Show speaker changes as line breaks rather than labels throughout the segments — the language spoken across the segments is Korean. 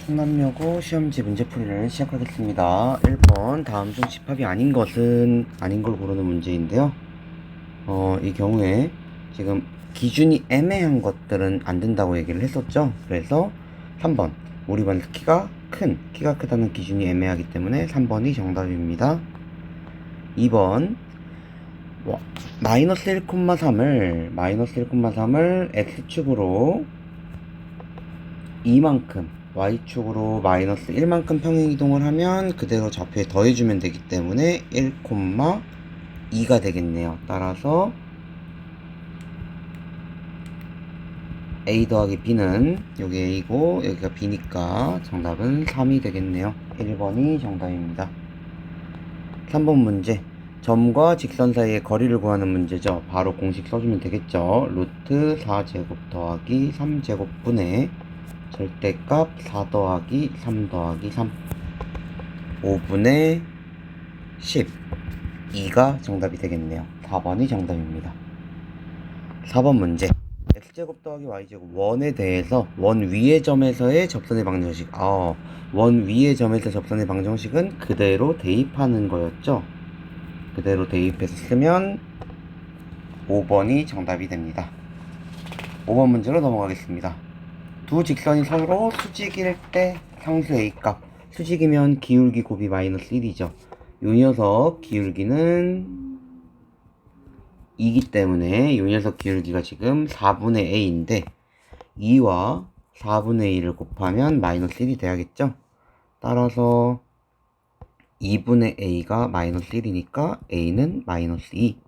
충남여고 시험지 문제풀이를 시작하겠습니다. 1번 다음 중 집합이 아닌 것은 아닌 걸 고르는 문제인데요. 이 경우에 지금 기준이 애매한 것들은 안 된다고 얘기를 했었죠. 그래서 3번 우리 반 키가 크다는 기준이 애매하기 때문에 3번이 정답입니다. 2번 마이너스 1,3을 x축으로 2만큼 y축으로 마이너스 1만큼 평행이동을 하면 그대로 좌표에 더해주면 되기 때문에 1,2가 되겠네요. 따라서 a 더하기 b는 여기 a고 여기가 b니까 정답은 3이 되겠네요. 1번이 정답입니다. 3번 문제, 점과 직선 사이의 거리를 구하는 문제죠. 바로 공식 써주면 되겠죠. 루트 4제곱 더하기 3제곱 분의 절대값 4 더하기 3 더하기 3 5분의 10 2가 정답이 되겠네요. 4번이 정답입니다. 4번 문제, x제곱 더하기 y제곱 원에 대해서 원 위의 점에서의 접선의 방정식, 원 위의 점에서 접선의 방정식은 그대로 대입하는 거였죠. 그대로 대입해서 쓰면 5번이 정답이 됩니다. 5번 문제로 넘어가겠습니다. 두 직선이 서로 수직일 때 상수 A값, 수직이면 기울기 곱이 마이너스 1이죠. 요 녀석 기울기는 2기 때문에 요 녀석 기울기가 지금 4분의 A인데 2와 4분의 2를 곱하면 마이너스 1이 돼야겠죠. 따라서 2분의 A가 마이너스 1이니까 A는 마이너스 2.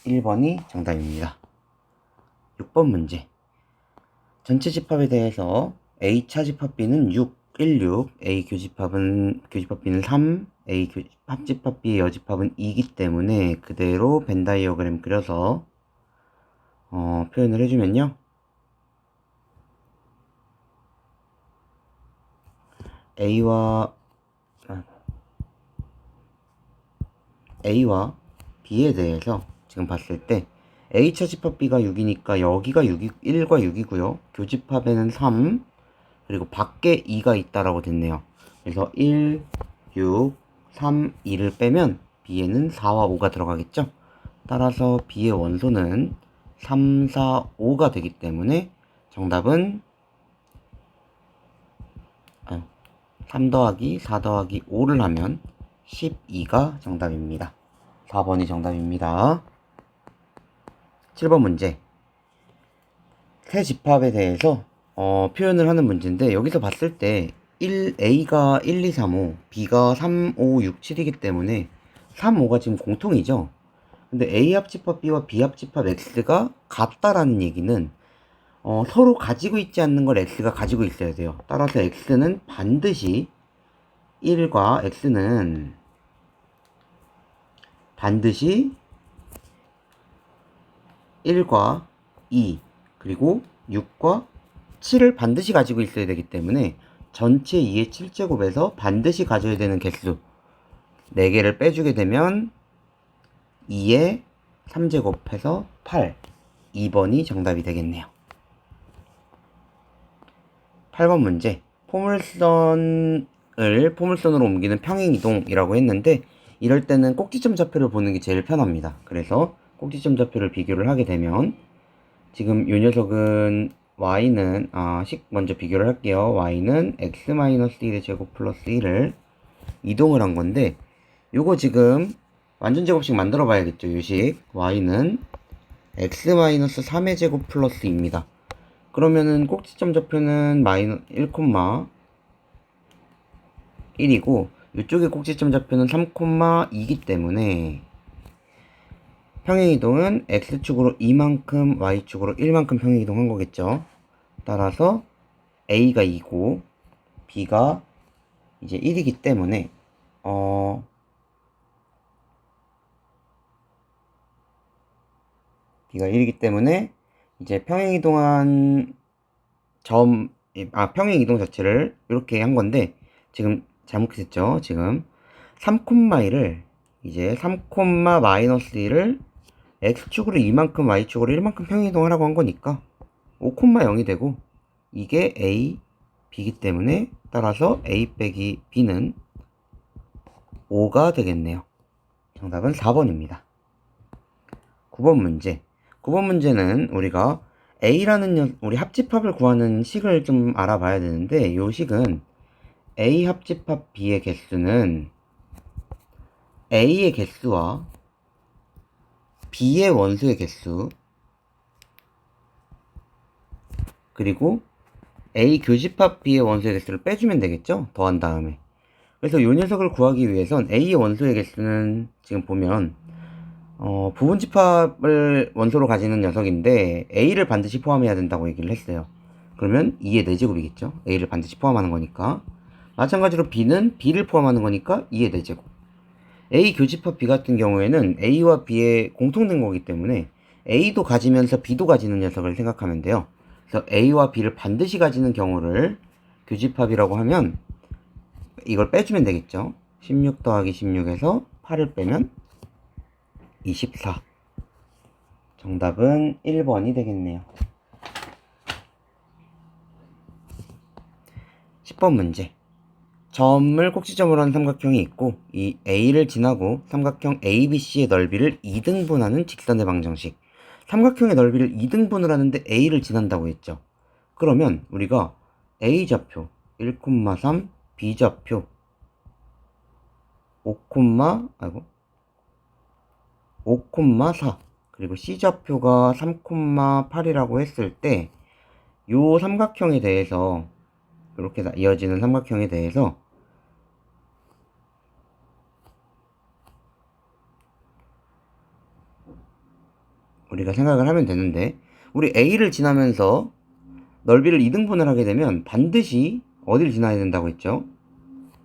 1번이 정답입니다. 6번 문제, 전체 집합에 대해서 A차 집합 B는 6, 1, 6, A 교집합 B는 3, A 합집합 B의 여집합은 2이기 때문에 그대로 벤 다이어그램 그려서 표현을 해주면요. A와 B에 대해서 지금 봤을 때 A차 집합 B가 6이니까 여기가 1과 6이고요. 교집합에는 3, 그리고 밖에 2가 있다라고 됐네요. 그래서 1, 6, 3, 2를 빼면 B에는 4와 5가 들어가겠죠. 따라서 B의 원소는 3, 4, 5가 되기 때문에 정답은 3 더하기 4 더하기 5를 하면 12가 정답입니다. 4번이 정답입니다. 7번 문제, 세 집합에 대해서 표현을 하는 문제인데 여기서 봤을 때 A가 1, 2, 3, 5, B가 3, 5, 6, 7이기 때문에 3, 5가 지금 공통이죠. 근데 A 합집합 B와 B 합집합 X가 같다라는 얘기는 서로 가지고 있지 않는 걸 X가 가지고 있어야 돼요. 따라서 X는 반드시 1과 X는 반드시 1과 2 그리고 6과 7을 반드시 가지고 있어야 되기 때문에 전체 2의 7제곱에서 반드시 가져야 되는 개수 4개를 빼주게 되면 2의 3제곱해서 8, 2번이 정답이 되겠네요. 8번 문제, 포물선을 포물선으로 옮기는 평행이동이라고 했는데 이럴 때는 꼭지점 좌표를 보는 게 제일 편합니다. 그래서 꼭지점 좌표를 비교를 하게 되면 지금 이 녀석은 y는 먼저 비교를 할게요. y는 x-1의 제곱 플러스 1을 이동을 한 건데 요거 지금 완전 제곱식 만들어 봐야겠죠. 요식 y는 x-3의 제곱 플러스 2입니다. 그러면은 꼭지점 좌표는 1,1이고 이쪽의 꼭지점 좌표는 3,2이기 때문에 평행이동은 x축으로 2만큼 y축으로 1만큼 평행이동한 거겠죠. 따라서 a가 2고 b가 이제 1이기 때문에 b가 1이기 때문에 이제 평행이동한 평행이동 자체를 이렇게 한 건데 지금 잘못했죠. 지금 3,1을 이제 3, 마이너스 1을 x축으로 2만큼 y축으로 1만큼 평행이동하라고 한 거니까 5,0이 되고 이게 a, b이기 때문에 따라서 a 빼기 b는 5가 되겠네요. 정답은 4번입니다. 9번 문제. 9번 문제는 우리가 a라는 우리 합집합을 구하는 식을 좀 알아봐야 되는데, 이 식은 a 합집합 b의 개수는 a의 개수와 b의 원소의 개수 그리고 a 교집합 b의 원소의 개수를 빼주면 되겠죠? 더한 다음에. 그래서 이 녀석을 구하기 위해선 a의 원소의 개수는 지금 보면 부분집합을 원소로 가지는 녀석인데 a를 반드시 포함해야 된다고 얘기를 했어요. 그러면 2의 4제곱이겠죠? a를 반드시 포함하는 거니까. 마찬가지로 b는 b를 포함하는 거니까 2의 4제곱. a 교집합 b 같은 경우에는 a와 b의 공통된 거기 때문에 a도 가지면서 b도 가지는 녀석을 생각하면 돼요. 그래서 a와 b를 반드시 가지는 경우를 교집합이라고 하면 이걸 빼주면 되겠죠. 16 더하기 16에서 8을 빼면 24. 정답은 1번이 되겠네요. 10번 문제. 점을 꼭지점으로 한 삼각형이 있고 이 A를 지나고 삼각형 ABC의 넓이를 2등분하는 직선의 방정식. 삼각형의 넓이를 2등분을 하는데 A를 지난다고 했죠. 그러면 우리가 A좌표 1,3, B좌표 5,4 그리고 C좌표가 3,8이라고 했을 때 요 삼각형에 대해서 이렇게 이어지는 삼각형에 대해서 우리가 생각을 하면 되는데, 우리 A를 지나면서 넓이를 2등분을 하게 되면 반드시 어디를 지나야 된다고 했죠?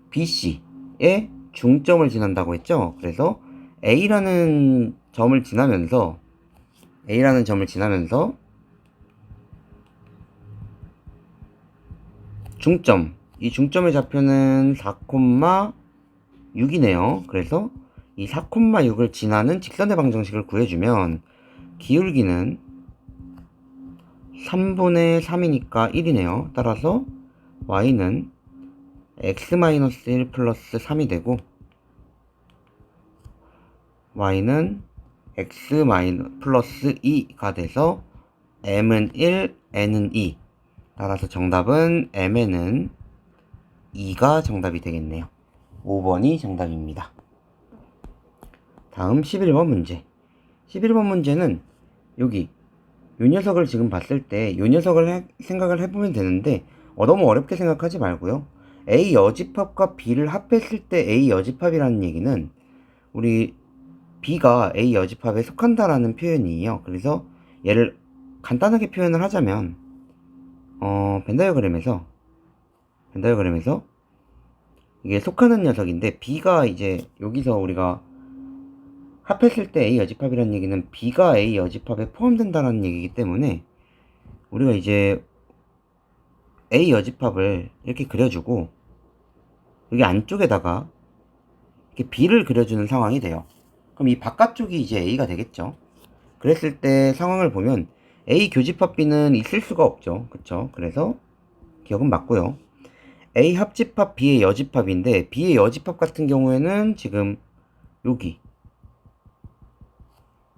BC의 중점을 지난다고 했죠? 그래서 A라는 점을 지나면서 중점, 이 중점의 좌표는 4,6이네요. 그래서 이 4,6을 지나는 직선의 방정식을 구해주면 기울기는 3분의 3이니까 1이네요. 따라서 y는 x-1 플러스 3이 되고 y는 x 플러스 2가 돼서 m은 1, n은 2. 따라서 정답은 m에는 2가 정답이 되겠네요. 5번이 정답입니다. 다음 11번 문제. 11번 문제는 여기 요 녀석을 지금 봤을 때 요 녀석을 생각을 해보면 되는데 너무 어렵게 생각하지 말고요. A 여집합과 B를 합했을 때 A 여집합이라는 얘기는 우리 B가 A 여집합에 속한다라는 표현이에요. 그래서 얘를 간단하게 표현을 하자면 벤다이어그램에서 이게 속하는 녀석인데 B가 이제 여기서 우리가 합했을 때 A 여집합이라는 얘기는 B가 A 여집합에 포함된다는 얘기이기 때문에 우리가 이제 A 여집합을 이렇게 그려주고 여기 안쪽에다가 이렇게 B를 그려주는 상황이 돼요. 그럼 이 바깥쪽이 이제 A가 되겠죠. 그랬을 때 상황을 보면 A 교집합 B는 있을 수가 없죠. 그쵸? 그래서 기억은 맞고요. A 합집합 B의 여집합인데 B의 여집합 같은 경우에는 지금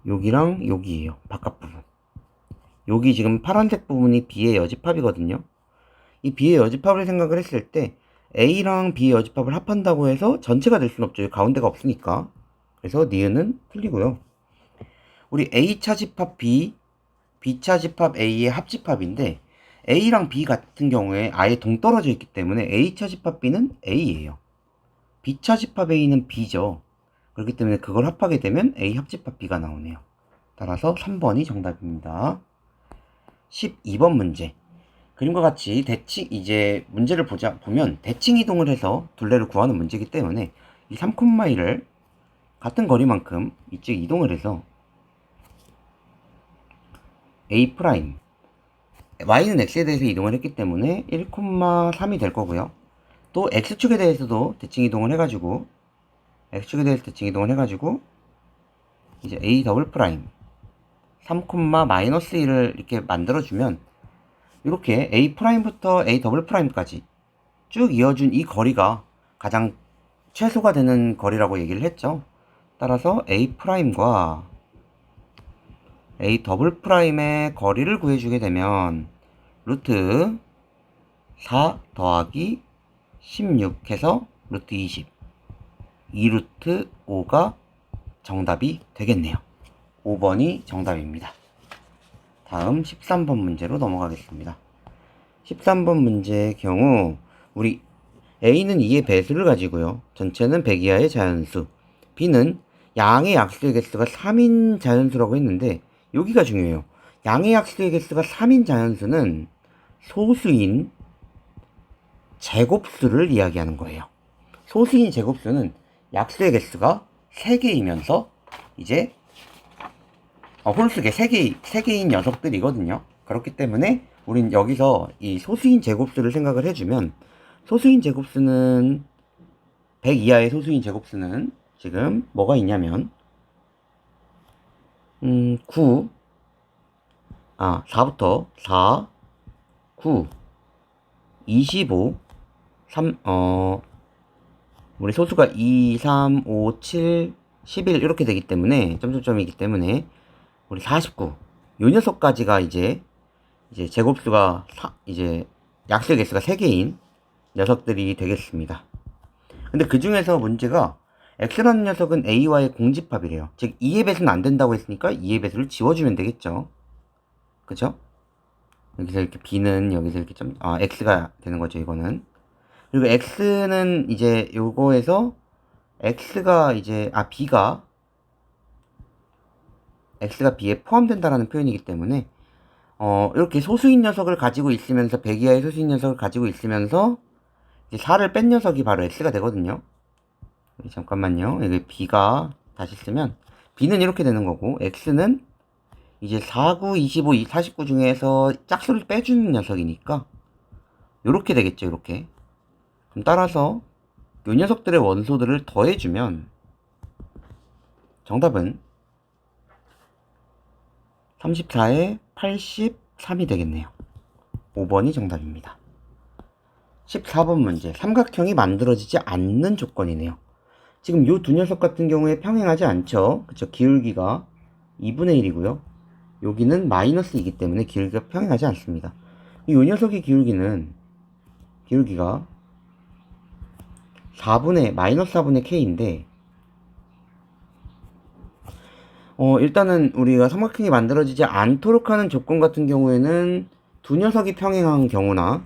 여기랑 여기에요. 바깥 부분. 여기 지금 파란색 부분이 B의 여집합이거든요. 이 B의 여집합을 생각을 했을 때 A랑 B의 여집합을 합한다고 해서 전체가 될 수는 없죠. 가운데가 없으니까. 그래서 니은은 틀리고요. 우리 A 차집합 B, B 차집합 A의 합집합인데 A랑 B 같은 경우에 아예 동떨어져 있기 때문에 A 차집합 B는 A예요. B 차집합 A는 B죠. 그렇기 때문에 그걸 합하게 되면 A 합집합 B가 나오네요. 따라서 3번이 정답입니다. 12번 문제. 그림과 같이 이제 문제를 보면 대칭 이동을 해서 둘레를 구하는 문제이기 때문에 이 3,1을 같은 거리만큼 이쪽 이동을 해서 A 프라임 Y는 X에 대해서 이동을 했기 때문에 1,3이 될 거고요. 또 X축에 대해서도 대칭 이동을 해가지고 이제 A 더블 프라임 3, -1을 이렇게 만들어주면 이렇게 A'부터 A'까지 쭉 이어준 이 거리가 가장 최소가 되는 거리라고 얘기를 했죠. 따라서 A'과 A'의 거리를 구해주게 되면 루트 4 더하기 16 해서 루트 20 2루트 5가 정답이 되겠네요. 5번이 정답입니다. 다음 13번 문제로 넘어가겠습니다. 13번 문제의 경우 우리 A는 2의 배수를 가지고요. 전체는 100 이하의 자연수. B는 양의 약수의 개수가 3인 자연수라고 했는데 여기가 중요해요. 양의 약수의 개수가 3인 자연수는 소수인 제곱수를 이야기하는 거예요. 소수인 제곱수는 약수의 개수가 3개이면서 이제 홀수계 3개인 녀석들이거든요. 그렇기 때문에 우린 여기서 이 소수인 제곱수를 생각을 해주면 소수인 제곱수는 100 이하의 소수인 제곱수는 지금 뭐가 있냐면 4부터 4, 9, 25, 우리 소수가 2, 3, 5, 7, 11 이렇게 되기 때문에 점점점이기 때문에 우리 49. 요 녀석까지가 이제 제곱수가 이제 약수의 개수가 3개인 녀석들이 되겠습니다. 근데 그 중에서 문제가 x라는 녀석은 a와의 공집합이래요. 즉 2의 배수는 안 된다고 했으니까 2의 배수를 지워주면 되겠죠. 그죠? 여기서 이렇게 b는 여기서 이렇게 x가 되는 거죠, 이거는. 그리고 x는 이제 요거에서 x가 이제 x가 b에 포함된다라는 표현이기 때문에 이렇게 소수인 녀석을 가지고 있으면서 100 이하의 소수인 녀석을 가지고 있으면서 이제 4를 뺀 녀석이 바로 x가 되거든요. 잠깐만요. 여기 b가 다시 쓰면 b는 이렇게 되는 거고 x는 이제 49, 25, 49 중에서 짝수를 빼주는 녀석이니까 요렇게 되겠죠. 요렇게. 그럼 따라서 요 녀석들의 원소들을 더해주면 정답은 34에 83이 되겠네요. 5번이 정답입니다. 14번 문제. 삼각형이 만들어지지 않는 조건이네요. 지금 요 두 녀석 같은 경우에 평행하지 않죠. 그쵸? 기울기가 2분의 1이고요. 여기는 마이너스이기 때문에 기울기가 평행하지 않습니다. 이 녀석의 기울기가 마이너스 4분의 k인데 일단은 우리가 삼각형이 만들어지지 않도록 하는 조건 같은 경우에는 두 녀석이 평행한 경우나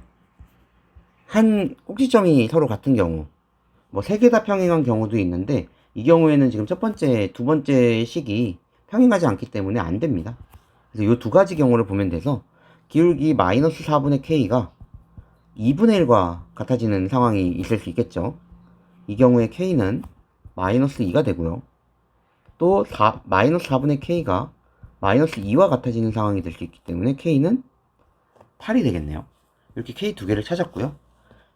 한 꼭지점이 서로 같은 경우 뭐 세 개 다 평행한 경우도 있는데 이 경우에는 지금 두 번째 식이 평행하지 않기 때문에 안 됩니다. 그래서 이 두 가지 경우를 보면 돼서 기울기 마이너스 4분의 k가 2분의 1과 같아지는 상황이 있을 수 있겠죠. 이 경우에 k는 마이너스 2가 되고요. 또 마이너스 4분의 k가 마이너스 2와 같아지는 상황이 될 수 있기 때문에 k는 8이 되겠네요. 이렇게 k 두 개를 찾았고요.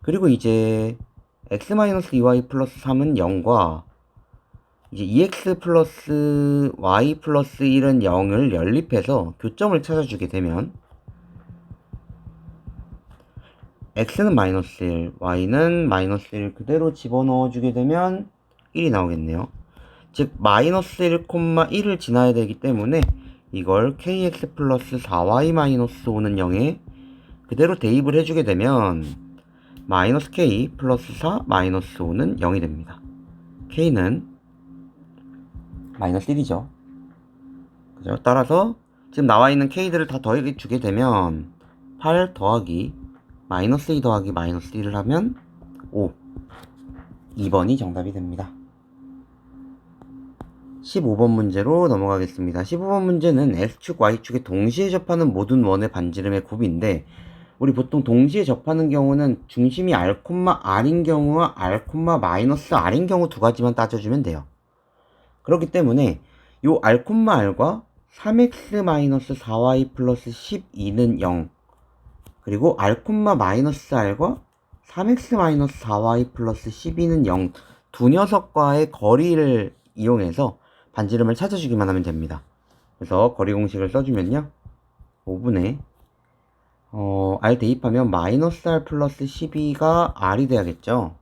그리고 이제 x-2y 플러스 3은 0과 이제 2x 플러스 y 플러스 1은 0을 연립해서 교점을 찾아주게 되면 x는 마이너스 1, y는 마이너스 1 그대로 집어넣어주게 되면 1이 나오겠네요. 즉 마이너스 1,1을 지나야 되기 때문에 이걸 kx 플러스 4y 마이너스 5는 0에 그대로 대입을 해주게 되면 마이너스 k 플러스 4 마이너스 5는 0이 됩니다. k는 마이너스 1이죠. 그죠? 따라서 지금 나와 있는 k들을 다 더해 주게 되면 8 더하기 마이너스 2 더하기 마이너스 1을 하면 5. 2번이 정답이 됩니다. 15번 문제로 넘어가겠습니다. 15번 문제는 X축, Y축에 동시에 접하는 모든 원의 반지름의 곱인데 우리 보통 동시에 접하는 경우는 중심이 R, R인 경우와 R, 마이너스 R인 경우 두 가지만 따져주면 돼요. 그렇기 때문에 요 R, R과 3x-4y 플러스 12는 0 그리고 R, 마이너스 R과 3x-4y 플러스 12는 0 두 녀석과의 거리를 이용해서 반지름을 찾아주기만 하면 됩니다. 그래서 거리 공식을 써주면요. 5분의 R 대입하면 마이너스 R 플러스 12가 R이 돼야겠죠.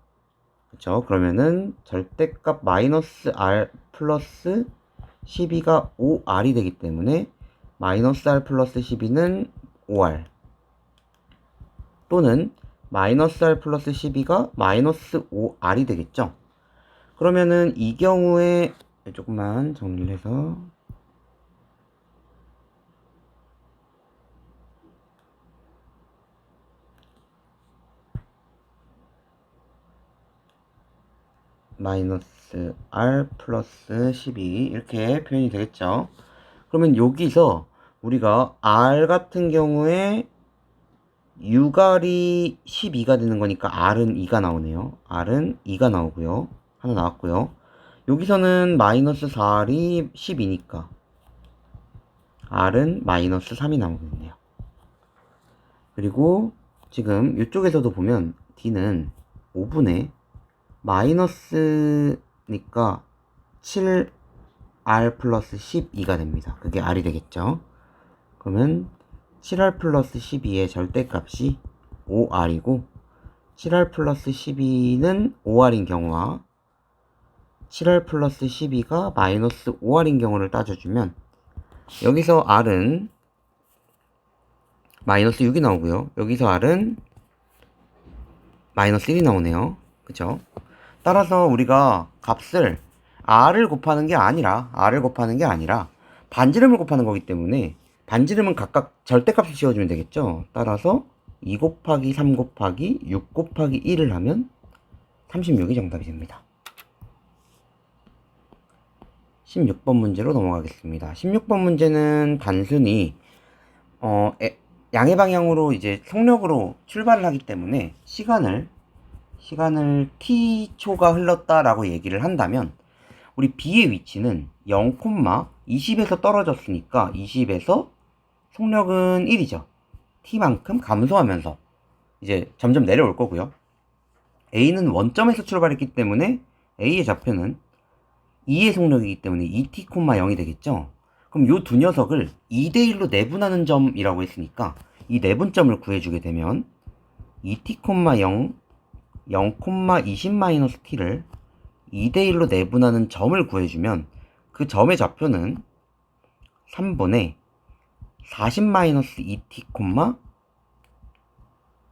그쵸? 그러면은 절대값 마이너스 R 플러스 12가 5R이 되기 때문에 마이너스 R 플러스 12는 5R 또는 마이너스 R 플러스 12가 마이너스 5R이 되겠죠. 그러면은 이 경우에 조금만 정리를 해서 마이너스 R 플러스 12 이렇게 표현이 되겠죠. 그러면 여기서 우리가 R 같은 경우에 6R이 12가 되는 거니까 R은 2가 나오네요. R은 2가 나오고요. 하나 나왔고요. 여기서는 마이너스 4R이 12니까 R은 마이너스 3이 나오겠네요. 그리고 지금 이쪽에서도 보면 D는 5분의 마이너스니까 7R 플러스 12가 됩니다. 그게 R이 되겠죠. 그러면 7R 플러스 12의 절대값이 5R이고 7R 플러스 12는 5R인 경우와 7R 플러스 12가 마이너스 5R인 경우를 따져주면 여기서 R은 마이너스 6이 나오고요. 여기서 R은 마이너스 1이 나오네요. 그쵸? 따라서 우리가 값을 R을 곱하는 게 아니라 반지름을 곱하는 거기 때문에 반지름은 각각 절대값을 지워주면 되겠죠. 따라서 2 곱하기 3 곱하기 6 곱하기 1을 하면 36이 정답이 됩니다. 16번 문제로 넘어가겠습니다. 16번 문제는 단순히 양의 방향으로 이제 속력으로 출발을 하기 때문에 시간을 t초가 흘렀다라고 얘기를 한다면 우리 B의 위치는 0, 20에서 떨어졌으니까 20에서 속력은 1이죠. t만큼 감소하면서 이제 점점 내려올 거고요. A는 원점에서 출발했기 때문에 A의 좌표는 2의 속력이기 때문에 2t, 0이 되겠죠. 그럼 요 두 녀석을 2대1로 내분하는 점이라고 했으니까 이 내분점을 구해주게 되면 2t, 0, 0,20-t를 2대1로 내분하는 점을 구해주면 그 점의 좌표는 3분의 40-2t,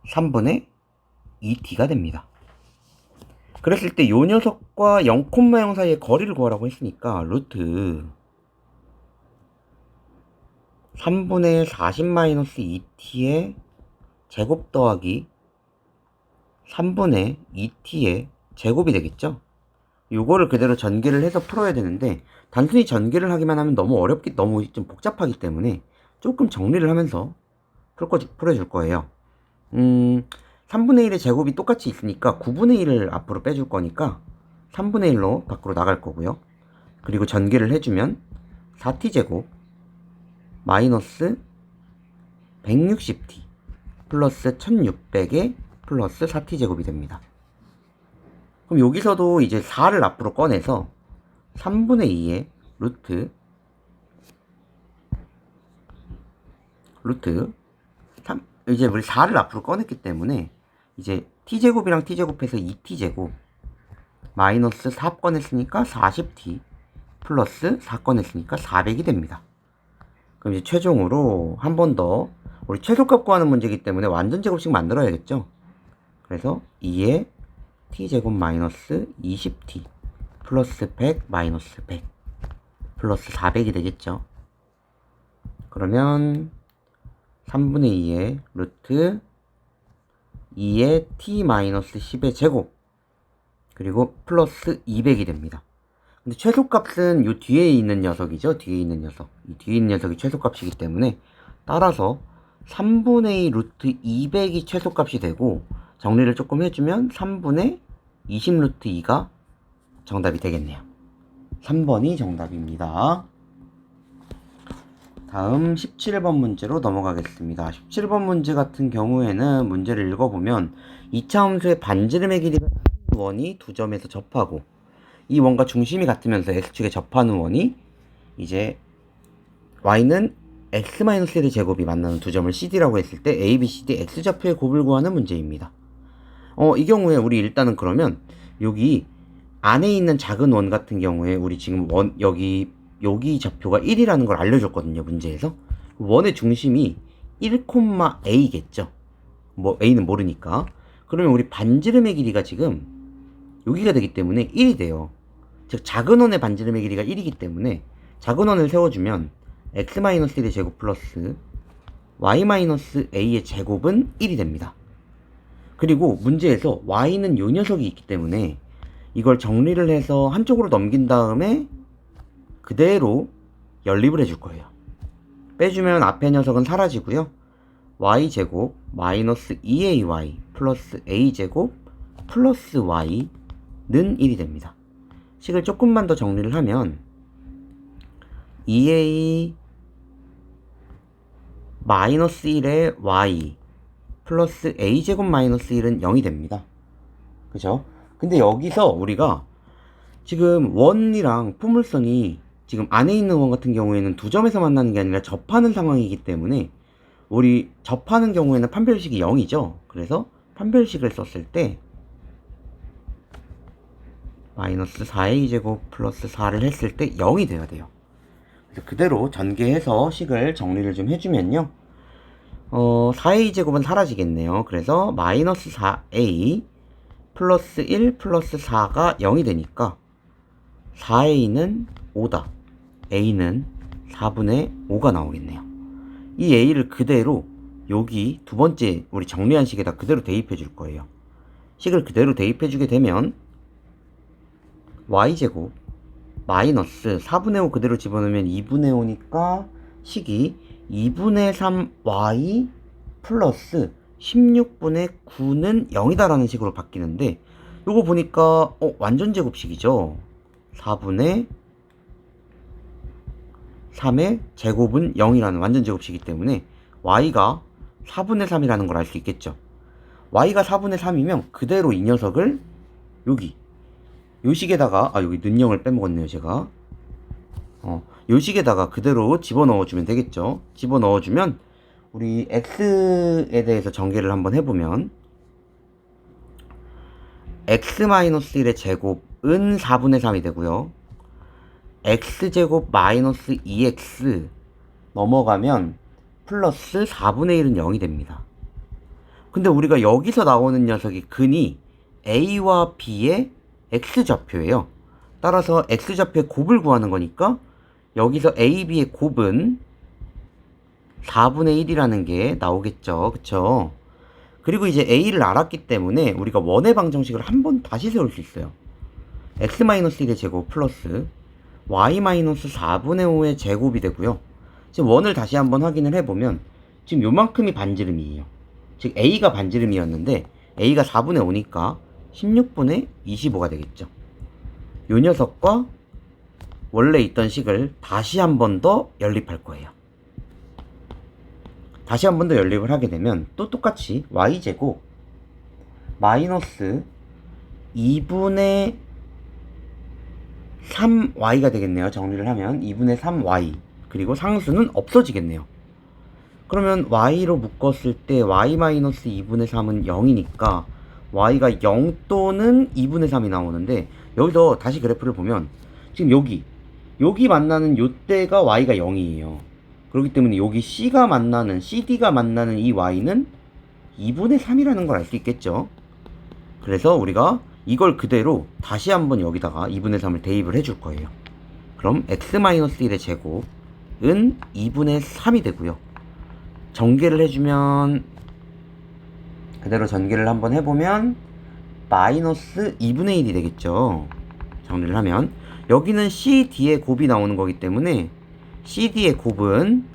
3분의 2t가 됩니다. 그랬을 때 요 녀석과 0,0 사이의 거리를 구하라고 했으니까 루트 3분의 40-2t의 제곱 더하기 3분의 2t의 제곱이 되겠죠? 요거를 그대로 전개를 해서 풀어야 되는데 단순히 전개를 하기만 하면 너무 좀 복잡하기 때문에 조금 정리를 하면서 풀어줄 거예요. 3분의 1의 제곱이 똑같이 있으니까 9분의 1을 앞으로 빼줄 거니까 3분의 1로 밖으로 나갈 거고요. 그리고 전개를 해주면 4t제곱 마이너스 160t 플러스 1600에 플러스 4t제곱이 됩니다. 그럼 여기서도 이제 4를 앞으로 꺼내서 3분의 2의 루트 3, 이제 우리 4를 앞으로 꺼냈기 때문에 이제 t제곱이랑 t제곱해서 2t제곱 마이너스 4 꺼냈으니까 40t 플러스 4 꺼냈으니까 400이 됩니다. 그럼 이제 최종으로 한 번 더 우리 최소값 구하는 문제이기 때문에 완전 제곱식 만들어야겠죠. 그래서 2의 t제곱 마이너스 20t 플러스 100 마이너스 100 플러스 400이 되겠죠. 그러면 3분의 2의 루트 2의 t 마이너스 10의 제곱 그리고 플러스 200이 됩니다. 근데 최소값은 요 뒤에 있는 녀석이죠. 뒤에 있는 녀석. 이 뒤에 있는 녀석이 최소값이기 때문에 따라서 3분의 2 루트 200이 최소값이 되고 정리를 조금 해주면 3분의 20 루트 2가 정답이 되겠네요. 3번이 정답입니다. 다음 17번 문제로 넘어가겠습니다. 17번 문제 같은 경우에는 문제를 읽어보면 2차 함수의 반지름의 길이가 원이 두 점에서 접하고 이 원과 중심이 같으면서 x축에 접하는 원이 이제 y는 x-1의 제곱이 만나는 두 점을 CD라고 했을 때 A, B, C, D, X좌표의 곱을 구하는 문제입니다. 이 경우에 우리 일단은 그러면 여기 안에 있는 작은 원 같은 경우에 우리 지금 여기 좌표가 1이라는 걸 알려줬거든요, 문제에서. 원의 중심이 1,A겠죠. 뭐 A는 모르니까. 그러면 우리 반지름의 길이가 지금 여기가 되기 때문에 1이 돼요. 즉 작은 원의 반지름의 길이가 1이기 때문에 작은 원을 세워주면 x-1의 제곱 플러스 y-a의 제곱은 1이 됩니다. 그리고 문제에서 y는 요 녀석이 있기 때문에 이걸 정리를 해서 한쪽으로 넘긴 다음에 그대로 연립을 해줄 거예요. 빼주면 앞에 녀석은 사라지고요. y제곱 마이너스 2ay 플러스 a제곱 플러스 y는 1이 됩니다. 식을 조금만 더 정리를 하면 2a 마이너스 1의 y 플러스 a제곱 마이너스 1은 0이 됩니다. 그죠? 근데 여기서 우리가 지금 원이랑 포물선이 지금 안에 있는 원 같은 경우에는 두 점에서 만나는 게 아니라 접하는 상황이기 때문에 우리 접하는 경우에는 판별식이 0이죠. 그래서 판별식을 썼을 때 마이너스 4a제곱 플러스 4를 했을 때 0이 돼야 돼요. 그래서 그대로 전개해서 식을 정리를 좀 해주면요. 4a제곱은 사라지겠네요. 그래서 마이너스 4a 플러스 1 플러스 4가 0이 되니까 4a는 5다. a는 4분의 5가 나오겠네요. 이 a를 그대로 여기 두 번째 우리 정리한 식에다 그대로 대입해 줄 거예요. 식을 그대로 대입해 주게 되면 y제곱 마이너스 4분의 5 그대로 집어넣으면 2분의 5니까 식이 2분의 3y 플러스 16분의 9는 0이다라는 식으로 바뀌는데 요거 보니까 완전 제곱식이죠. 4분의 3의 제곱은 0이라는 완전 제곱식이기 때문에 y가 4분의 3이라는 걸 알 수 있겠죠. y가 4분의 3이면 그대로 이 녀석을 여기 요 식에다가 여기 는영을 빼먹었네요 제가. 요 식에다가 그대로 집어넣어주면 되겠죠. 집어넣어주면 우리 x에 대해서 전개를 한번 해보면 x-1의 제곱은 4분의 3이 되고요. x제곱 마이너스 2x 넘어가면 플러스 4분의 1은 0이 됩니다. 근데 우리가 여기서 나오는 녀석이 근이 a와 b의 x좌표예요. 따라서 x좌표의 곱을 구하는 거니까 여기서 a, b의 곱은 4분의 1이라는 게 나오겠죠. 그쵸? 그리고 이제 a를 알았기 때문에 우리가 원의 방정식을 한번 다시 세울 수 있어요. x-1의 제곱 플러스 y-4분의 5의 제곱이 되고요. 지금 원을 다시 한번 확인을 해보면 지금 요만큼이 반지름이에요. 즉 a가 반지름이었는데 a가 4분의 5니까 16분의 25가 되겠죠. 요 녀석과 원래 있던 식을 다시 한 번 더 연립할 거예요. 다시 한 번 더 연립을 하게 되면 또 똑같이 y제곱 마이너스 2분의 3y가 되겠네요. 정리를 하면 2분의 3y 그리고 상수는 없어지겠네요. 그러면 y로 묶었을 때 y-2분의 3은 0이니까 y가 0 또는 2분의 3이 나오는데 여기서 다시 그래프를 보면 지금 여기 만나는 요때가 y가 0이에요. 그렇기 때문에 여기 C가 만나는 CD가 만나는 이 y는 2분의 3이라는 걸 알 수 있겠죠. 그래서 우리가 이걸 그대로 다시 한번 여기다가 2분의 3을 대입을 해줄 거예요. 그럼 x-1의 제곱은 2분의 3이 되고요. 전개를 해주면 그대로 전개를 한번 해보면 마이너스 2분의 1이 되겠죠. 정리를 하면 여기는 CD의 곱이 나오는 거기 때문에 CD의 곱은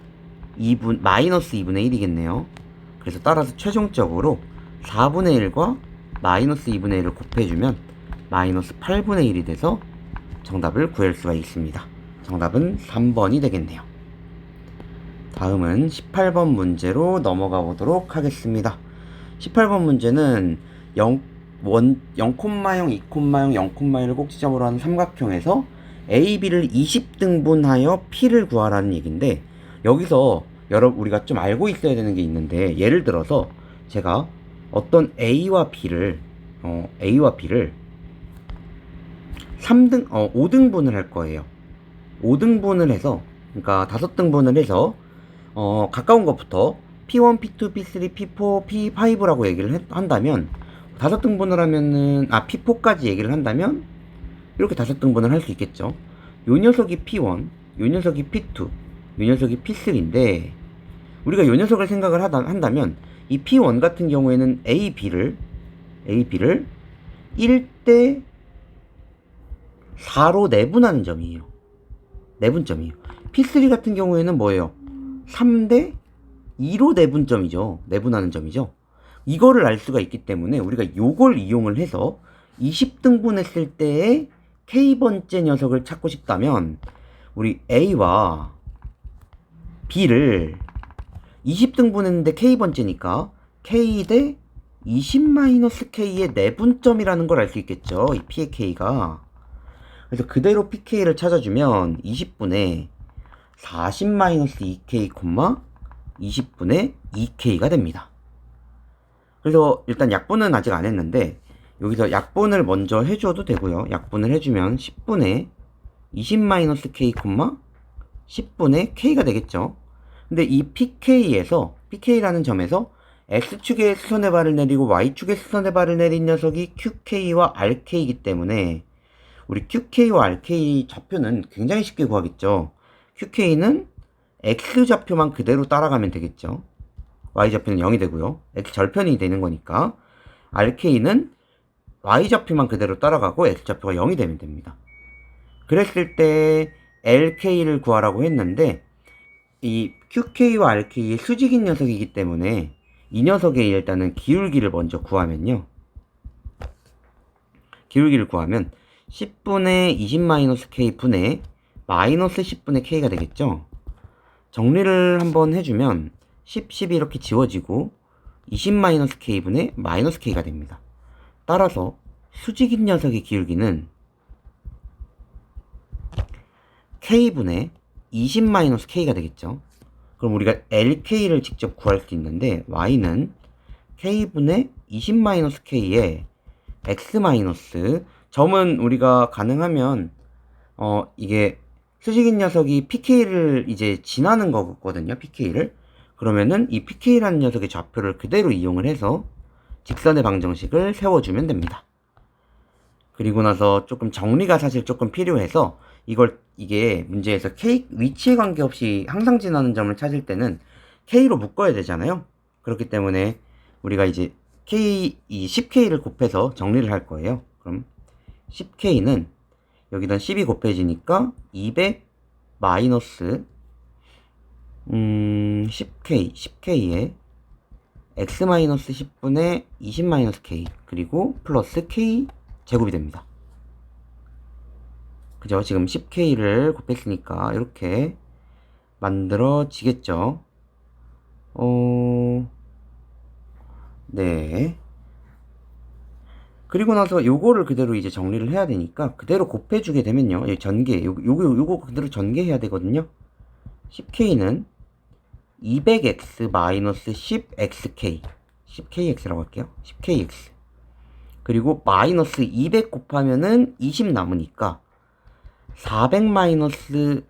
마이너스 2분의 1이겠네요. 그래서 따라서 최종적으로 4분의 1과 마이너스 2분의 1을 곱해주면 마이너스 8분의 1이 돼서 정답을 구할 수가 있습니다. 정답은 3번이 되겠네요. 다음은 18번 문제로 넘어가 보도록 하겠습니다. 18번 문제는 0,0, 2,0, 0,1을 꼭지점으로 하는 삼각형에서 A, B를 20등분하여 P를 구하라는 얘기인데 여기서 우리가 좀 알고 있어야 되는 게 있는데, 예를 들어서 제가 어떤 A와 B를 5등분을 할 거예요. 5등분을 해서, 그러니까 5등분을 해서 가까운 것부터 P1, P2, P3, P4, P5라고 얘기를 한다면, 5등분을 하면은 P4까지 얘기를 한다면 이렇게 5등분을 할 수 있겠죠. 요 녀석이 P1, 요 녀석이 P2, 요 녀석이 P3인데, 우리가 요 녀석을 생각을 한다면 이 P1 같은 경우에는 A, B를 1대 4로 내분하는 점이에요. 내분점이에요. P3 같은 경우에는 뭐예요? 3대 2로 내분하는 점이죠. 이거를 알 수가 있기 때문에 우리가 요걸 이용을 해서 20등분 했을 때의 K번째 녀석을 찾고 싶다면, 우리 A와 B를 20등분 했는데 K번째니까 K 대 20-K의 내분점이라는 걸 알 수 있겠죠. 이 P의 K가. 그래서 그대로 PK를 찾아주면 20분의 40-2K, 20분의 2K가 됩니다. 그래서 일단 약분은 아직 안 했는데, 여기서 약분을 먼저 해줘도 되고요. 약분을 해주면 10분의 20-K, 10분의 K가 되겠죠. 근데 이 PK라는 점에서 X축에 수선의 발을 내리고 Y축에 수선의 발을 내린 녀석이 QK와 RK이기 때문에 우리 QK와 RK 좌표는 굉장히 쉽게 구하겠죠. QK는 X 좌표만 그대로 따라가면 되겠죠. Y 좌표는 0이 되고요. X 절편이 되는 거니까. RK는 Y 좌표만 그대로 따라가고 X 좌표가 0이 되면 됩니다. 그랬을 때 LK를 구하라고 했는데, 이 QK와 RK의 수직인 녀석이기 때문에 이 녀석의 일단은 기울기를 먼저 구하면요. 기울기를 구하면 10분의 20-K 분의 마이너스 10분의 K가 되겠죠. 정리를 한번 해주면 10 이렇게 지워지고 20-K 분의 마이너스 K가 됩니다. 따라서 수직인 녀석의 기울기는 K분의 20-K가 되겠죠. 그럼 우리가 LK를 직접 구할 수 있는데, Y는 K분의 20-K에 X- 점은 우리가 가능하면 이게 수직인 녀석이 PK를 이제 지나는 거거든요. PK를. 그러면은 이 PK라는 녀석의 좌표를 그대로 이용을 해서 직선의 방정식을 세워주면 됩니다. 그리고 나서 조금 정리가 사실 조금 필요해서, 이게 문제에서 K 위치에 관계없이 항상 지나는 점을 찾을 때는 K로 묶어야 되잖아요. 그렇기 때문에 우리가 이제 이 10K를 곱해서 정리를 할 거예요. 그럼 10K는 여기다 10이 곱해지니까 200 마이너스 10K에 X-10분의 20-K 그리고 플러스 K 제곱이 됩니다. 그죠? 지금 10K를 곱했으니까 이렇게 만들어지겠죠. 네. 그리고 나서 요거를 그대로 이제 정리를 해야 되니까 그대로 곱해주게 되면요. 요거 그대로 전개해야 되거든요. 10K는 200X 마이너스 10XK 10KX라고 할게요. 10KX 그리고 마이너스 200 곱하면은 20 남으니까 400 마이너스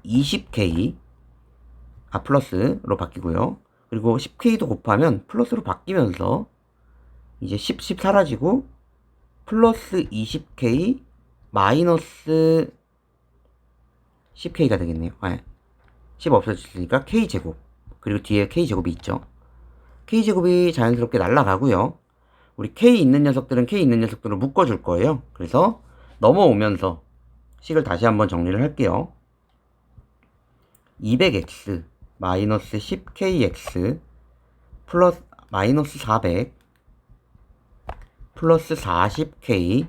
20K 플러스로 바뀌고요. 그리고 10K도 곱하면 플러스로 바뀌면서 이제 10 사라지고 플러스 20K 마이너스 10K가 되겠네요. 10 없어졌으니까 K제곱 그리고 뒤에 K제곱이 있죠. K제곱이 자연스럽게 날아가고요. 우리 K 있는 녀석들은 K 있는 녀석들을 묶어줄 거예요. 그래서 넘어오면서 식을 다시 한번 정리를 할게요. 200x 마이너스 10kx 플러스 마이너스 400 플러스 40k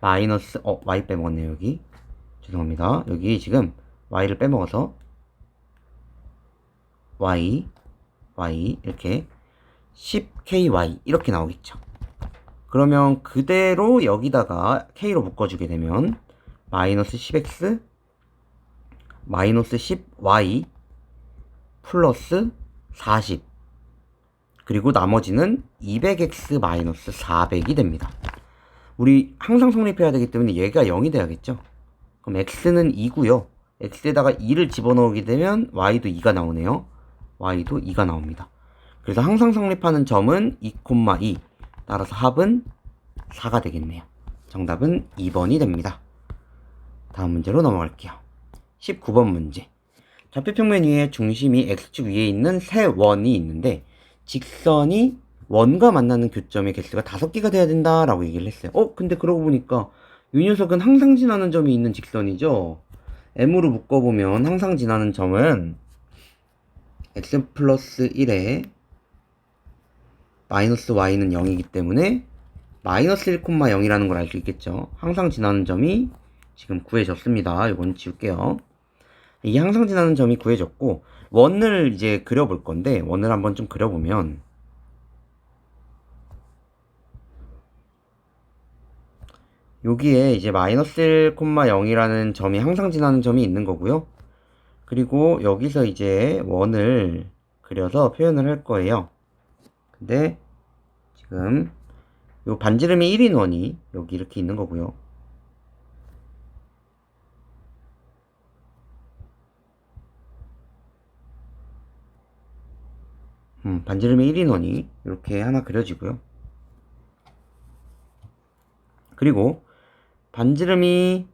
마이너스 y 빼먹었네요. 여기 죄송합니다. 여기 지금 y를 빼먹어서 y 이렇게 10ky 이렇게 나오겠죠. 그러면 그대로 여기다가 k로 묶어주게 되면 마이너스 10x 마이너스 10y 플러스 40. 그리고 나머지는 200x 마이너스 400이 됩니다. 우리 항상 성립해야 되기 때문에 얘가 0이 돼야겠죠. 그럼 x는 2고요. x에다가 2를 집어넣게 되면 y도 2가 나오네요. y도 2가 나옵니다. 그래서 항상 성립하는 점은 2,2. 따라서 합은 4가 되겠네요. 정답은 2번이 됩니다. 다음 문제로 넘어갈게요. 19번 문제. 좌표평면 위에 중심이 x축 위에 있는 세 원이 있는데 직선이 원과 만나는 교점의 개수가 5개가 돼야 된다라고 얘기를 했어요. 근데 그러고 보니까 이 녀석은 항상 지나는 점이 있는 직선이죠. m으로 묶어보면 항상 지나는 점은 x 플러스 1에 마이너스 y는 0이기 때문에 마이너스 1,0이라는 걸 알 수 있겠죠. 항상 지나는 점이 지금 구해졌습니다. 이건 지울게요. 이 항상 지나는 점이 구해졌고 원을 이제 그려볼 건데 원을 한번 좀 그려보면 여기에 이제 마이너스 1,0이라는 점이 항상 지나는 점이 있는 거고요. 그리고 여기서 이제 원을 그려서 표현을 할 거예요. 근데 지금 요 반지름이 1인 원이 여기 이렇게 있는 거고요. 반지름이 1인 원이 이렇게 하나 그려지고요. 그리고 반지름이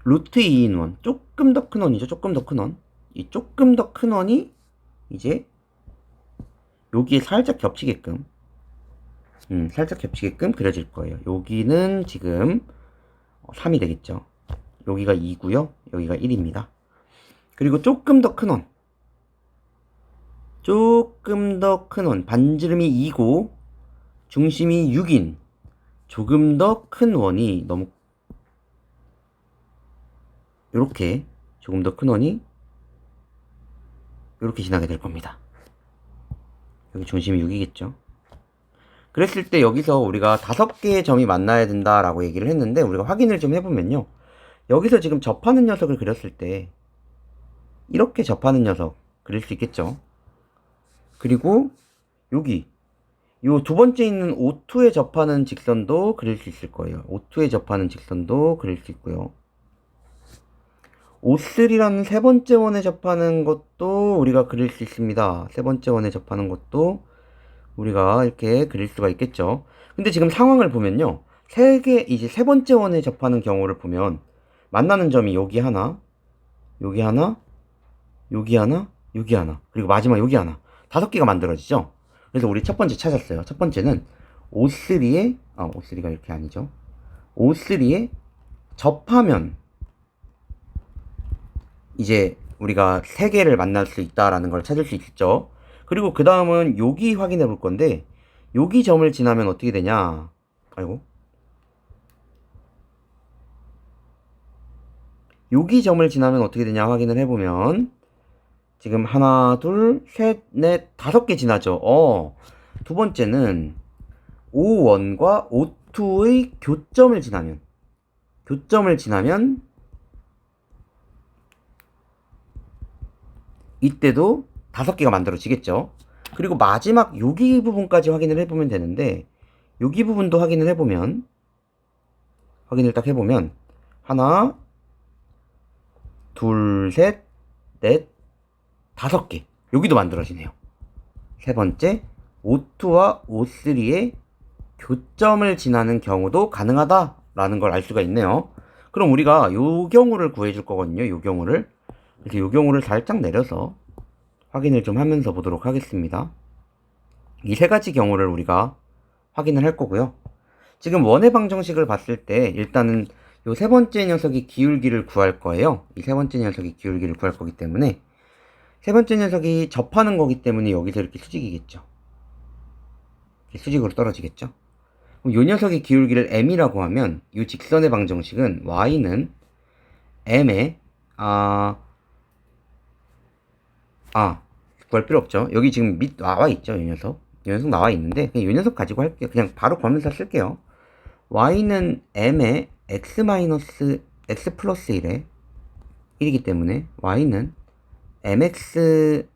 루트 2인 원, 조금 더 큰 원이죠. 조금 더 큰 원. 이 조금 더 큰 원이 이제 여기에 살짝 겹치게끔 그려질 거예요. 여기는 지금 3이 되겠죠. 여기가 2고요. 여기가 1입니다. 그리고 조금 더 큰 원. 반지름이 2고 중심이 6인 조금 더 큰 원이 너무 요렇게 조금 더 큰 원이 요렇게 지나게 될 겁니다. 여기 중심이 6이겠죠. 그랬을 때 여기서 우리가 5개의 점이 만나야 된다라고 얘기를 했는데 우리가 확인을 좀 해보면요. 여기서 지금 접하는 녀석을 그렸을 때 이렇게 접하는 녀석 그릴 수 있겠죠. 그리고 여기 요 두 번째 있는 O2에 접하는 직선도 그릴 수 있을 거예요. O2에 접하는 직선도 그릴 수 있고요. O3라는 세 번째 원에 접하는 것도 우리가 그릴 수 있습니다. 세 번째 원에 접하는 것도 우리가 이렇게 그릴 수가 있겠죠. 근데 지금 상황을 보면요. 이제 세 번째 원에 접하는 경우를 보면 만나는 점이 여기 하나, 여기 하나, 여기 하나, 여기 하나, 그리고 마지막 여기 하나. 5개가 만들어지죠. 그래서 우리 첫 번째 찾았어요. 첫 번째는 O3에 O3가 이렇게 아니죠. O3에 접하면 이제 우리가 3개를 만날 수 있다라는 걸 찾을 수 있죠. 그리고 그 다음은 여기 확인해 볼 건데 여기 점을 지나면 어떻게 되냐. 여기 점을 지나면 어떻게 되냐 확인을 해보면 지금 하나, 둘, 셋, 넷, 5개 지나죠. 두 번째는 O1과 O2의 교점을 지나면 이때도 5개가 만들어지겠죠. 그리고 마지막 여기 부분까지 확인을 해보면 되는데 여기 부분도 확인을 딱 해보면 하나, 둘, 셋, 넷, 5개 여기도 만들어지네요. 세 번째 O2와 O3의 교점을 지나는 경우도 가능하다라는 걸 알 수가 있네요. 그럼 우리가 요 경우를 구해줄 거거든요. 요 경우를. 그래서 요 경우를 살짝 내려서 확인을 좀 하면서 보도록 하겠습니다. 이 3가지 경우를 우리가 확인을 할 거고요. 지금 원의 방정식을 봤을 때 일단은 요 세 번째 녀석이 기울기를 구할 거예요. 이 세 번째 녀석이 기울기를 구할 거기 때문에 세 번째 녀석이 접하는 거기 때문에 여기서 이렇게 수직이겠죠. 이렇게 수직으로 떨어지겠죠. 그럼 요 녀석의 기울기를 m이라고 하면 이 직선의 방정식은 y는 m에 구할 필요 없죠. 여기 지금 나와 있죠. 이 녀석 나와 있는데 그냥 이 녀석 가지고 할게요. 그냥 바로 구하면서 쓸게요. y는 m에 x 플러스 1에 1이기 때문에 y는 mx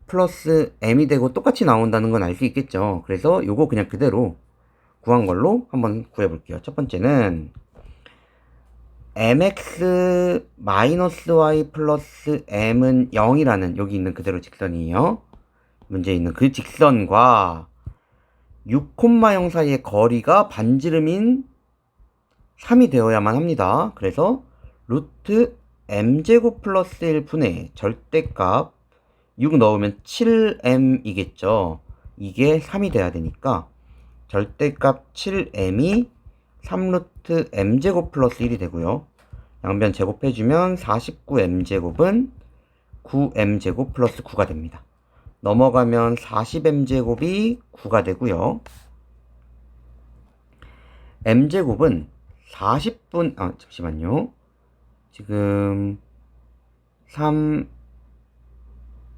플러스 m이 되고 똑같이 나온다는 건 알 수 있겠죠. 그래서 요거 그냥 그대로 구한 걸로 한번 구해볼게요. 첫 번째는 mx 마이너스 y 플러스 m은 0이라는 여기 있는 그대로 직선이에요. 문제에 있는 그 직선과 6,0 사이의 거리가 반지름인 3이 되어야만 합니다. 그래서 루트 m제곱 플러스 1분의 절대값 6 넣으면 7m이겠죠. 이게 3이 돼야 되니까 절대값 7m이 3루트 m제곱 플러스 1이 되고요. 양변 제곱해주면 49m제곱은 9m제곱 플러스 9가 됩니다. 넘어가면 40m제곱이 9가 되고요. m제곱은 40분, 잠시만요. 지금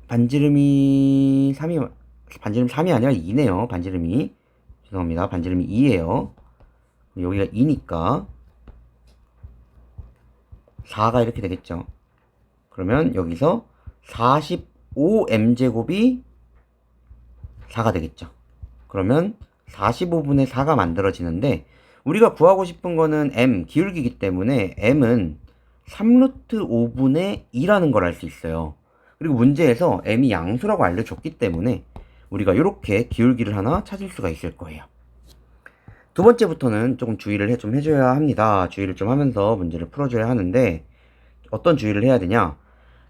반지름이 3이 아니라 2네요. 반지름이. 죄송합니다. 반지름이 2예요. 여기가 2니까 4가 이렇게 되겠죠. 그러면 여기서 45m제곱이 4가 되겠죠. 그러면 45분의 4가 만들어지는데 우리가 구하고 싶은 거는 m, 기울기이기 때문에 m은 3루트 5분의 2라는 걸 알 수 있어요. 그리고 문제에서 m이 양수라고 알려줬기 때문에 우리가 이렇게 기울기를 하나 찾을 수가 있을 거예요. 두 번째부터는 조금 주의를 좀 해줘야 합니다. 주의를 좀 하면서 문제를 풀어줘야 하는데 어떤 주의를 해야 되냐?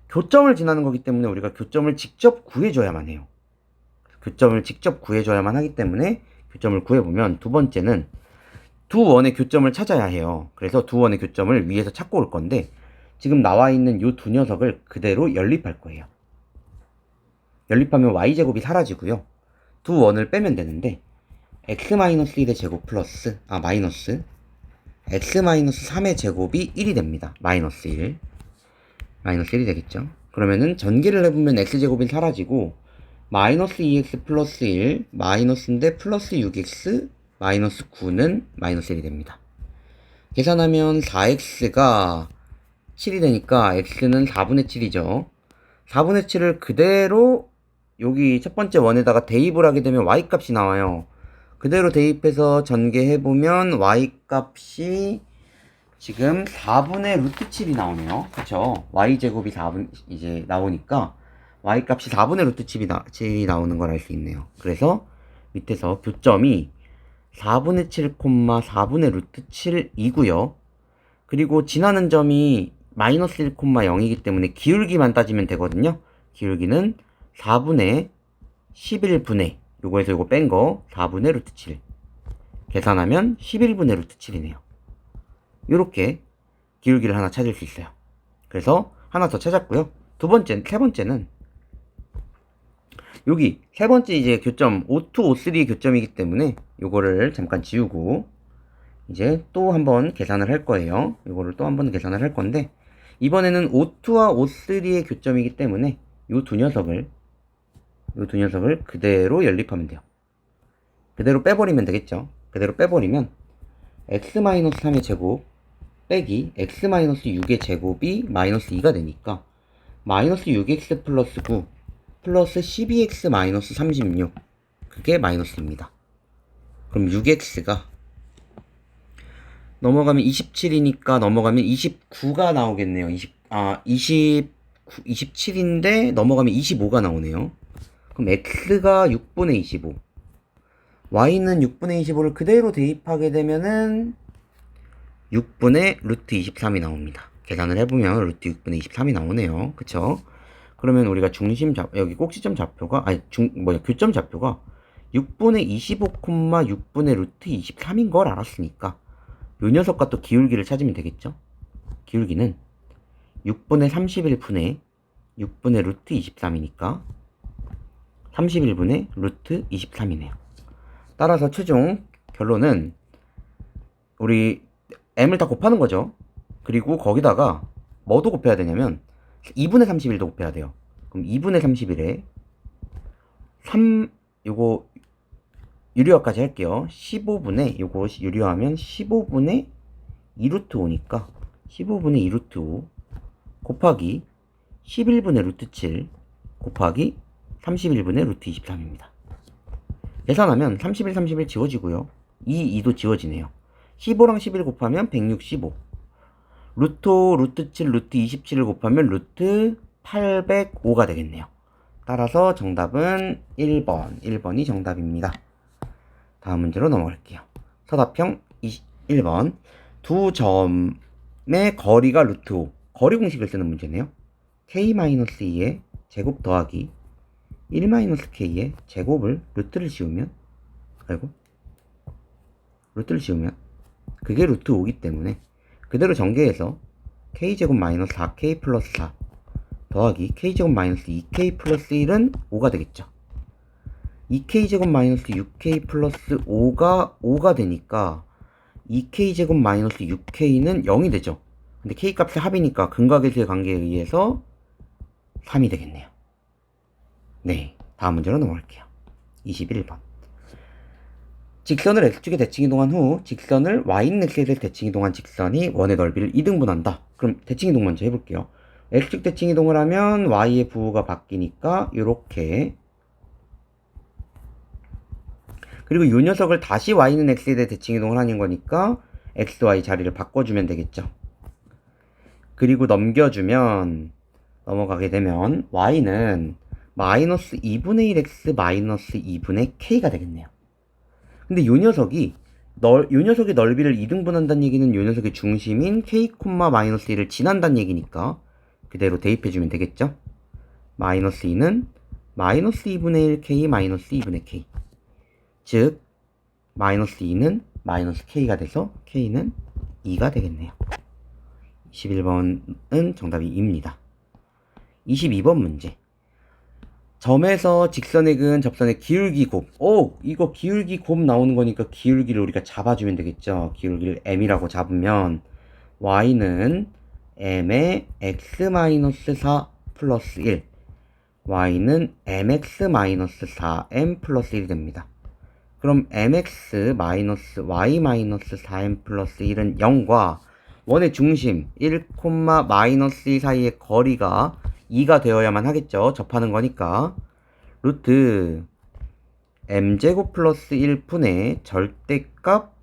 교점을 지나는 거기 때문에 우리가 교점을 직접 구해줘야만 해요. 교점을 직접 구해줘야만 하기 때문에 교점을 구해보면 두 번째는 두 원의 교점을 찾아야 해요. 그래서 두 원의 교점을 위에서 찾고 올 건데 지금 나와 있는 이 두 녀석을 그대로 연립할 거예요. 연립하면 y제곱이 사라지고요. 두 원을 빼면 되는데 x-1의 제곱 플러스 마이너스 x-3의 제곱이 1이 됩니다. 마이너스 1 마이너스 1이 되겠죠. 그러면은 전개를 해보면 x제곱이 사라지고 마이너스 2x 플러스 1 마이너스인데 플러스 6x 마이너스 9는 마이너스 1이 됩니다. 계산하면 4x가 7이 되니까 x는 4분의 7이죠. 4분의 7을 그대로 여기 첫 번째 원에다가 대입을 하게 되면 y값이 나와요. 그대로 대입해서 전개해보면 y값이 지금 4분의 루트 7이 나오네요. 그쵸? y제곱이 4분 이제 나오니까 y값이 4분의 루트 7이 나오는 걸 알 수 있네요. 그래서 밑에서 교점이 4분의 7, 4분의 루트 7이고요. 그리고 지나는 점이 마이너스 1, 0이기 때문에 기울기만 따지면 되거든요. 기울기는 4분의 11분의 요거에서 요거 뺀 거 4분의 루트 7 계산하면 11분의 루트 7이네요. 요렇게 기울기를 하나 찾을 수 있어요. 그래서 하나 더 찾았고요. 세 번째는 여기 세 번째 이제 교점 O2, O3의 교점이기 때문에 요거를 잠깐 지우고 이제 또 한번 계산을 할 거예요. 요거를 또 한번 계산을 할 건데 이번에는 O2와 O3의 교점이기 때문에 요 두 녀석을 그대로 연립하면 돼요. 그대로 빼버리면 되겠죠. 그대로 빼버리면 x-3의 제곱 빼기 x-6의 제곱이 마이너스 2가 되니까 마이너스 6x 플러스 9 플러스 12x 마이너스 36 그게 마이너스입니다. 그럼 6x가 넘어가면 27이니까 넘어가면 29가 나오겠네요. 27인데 넘어가면 25가 나오네요. 그럼 x가 6분의 25 y는 6분의 25를 그대로 대입하게 되면은 6분의 루트 23이 나옵니다. 계산을 해보면 루트 6분의 23이 나오네요. 그쵸? 그러면 우리가 여기 꼭지점 좌표가 교점 좌표가 6분의 25, 6분의 루트 23인 걸 알았으니까 요 녀석과 또 기울기를 찾으면 되겠죠? 기울기는 6분의 31분의 6분의 루트 23이니까 31분의 루트 23이네요. 따라서 최종 결론은 우리 m을 다 곱하는 거죠. 그리고 거기다가 뭐도 곱해야 되냐면 2분의 31도 곱해야 돼요. 그럼 2분의 31에 요거 유리화까지 할게요. 15분의 요거 유리화하면 15분의 2루트 5니까 15분의 2루트 5 곱하기 11분의 루트 7 곱하기 31분의 루트 23입니다. 계산하면 31, 31 지워지고요. 2도 지워지네요. 15랑 11 곱하면 165. 루트 5, 루트 7, 루트 27을 곱하면 루트 805가 되겠네요. 따라서 정답은 1번. 1번이 정답입니다. 다음 문제로 넘어갈게요. 서답형 1번. 두 점의 거리가 루트 5. 거리 공식을 쓰는 문제네요. k-2의 제곱 더하기 1-k의 제곱을 루트를 씌우면 그게 루트 5기 때문에 그대로 전개해서 k제곱 마이너스 4k 플러스 4 더하기 k제곱 마이너스 2k 플러스 1은 5가 되겠죠. 2k제곱 마이너스 6k 플러스 5가 되니까 2k제곱 마이너스 6k는 0이 되죠. 근데 k값의 합이니까 근각계수의 관계에 의해서 3이 되겠네요. 네, 다음 문제로 넘어갈게요. 21번. 직선을 x축에 대칭 이동한 후 직선을 yX에 대칭 이동한 직선이 원의 넓이를 2등분한다. 그럼 대칭 이동 먼저 해볼게요. x축 대칭 이동을 하면 y의 부호가 바뀌니까 요렇게, 그리고 요 녀석을 다시 y는 x에 대해 대칭 이동을 하는 거니까 x, y 자리를 바꿔주면 되겠죠. 그리고 넘어가게 되면 y는 마이너스 2분의 1x 마이너스 2분의 k가 되겠네요. 근데 요 녀석이 넓이를 2등분한다는 얘기는 요 녀석의 중심인 k, 마이너스 1을 지난다는 얘기니까 그대로 대입해주면 되겠죠. 마이너스 2는 마이너스 2분의 1 k 마이너스 2분의 k, 즉 마이너스 2는 마이너스 k가 돼서 k는 2가 되겠네요. 21번은 정답이 2입니다. 22번 문제. 점에서 직선의 근, 접선의 기울기 곱. 이거 기울기 곱 나오는 거니까 기울기를 우리가 잡아주면 되겠죠. 기울기를 m이라고 잡으면 y는 m의 x-4 플러스 1, y는 mx-4m 플러스 1이 됩니다. 그럼 mx-y-4m 플러스 1은 0과 원의 중심 1, 마이너스 1 사이의 거리가 2가 되어야만 하겠죠. 접하는 거니까 루트 m제곱 플러스 1분의 절대값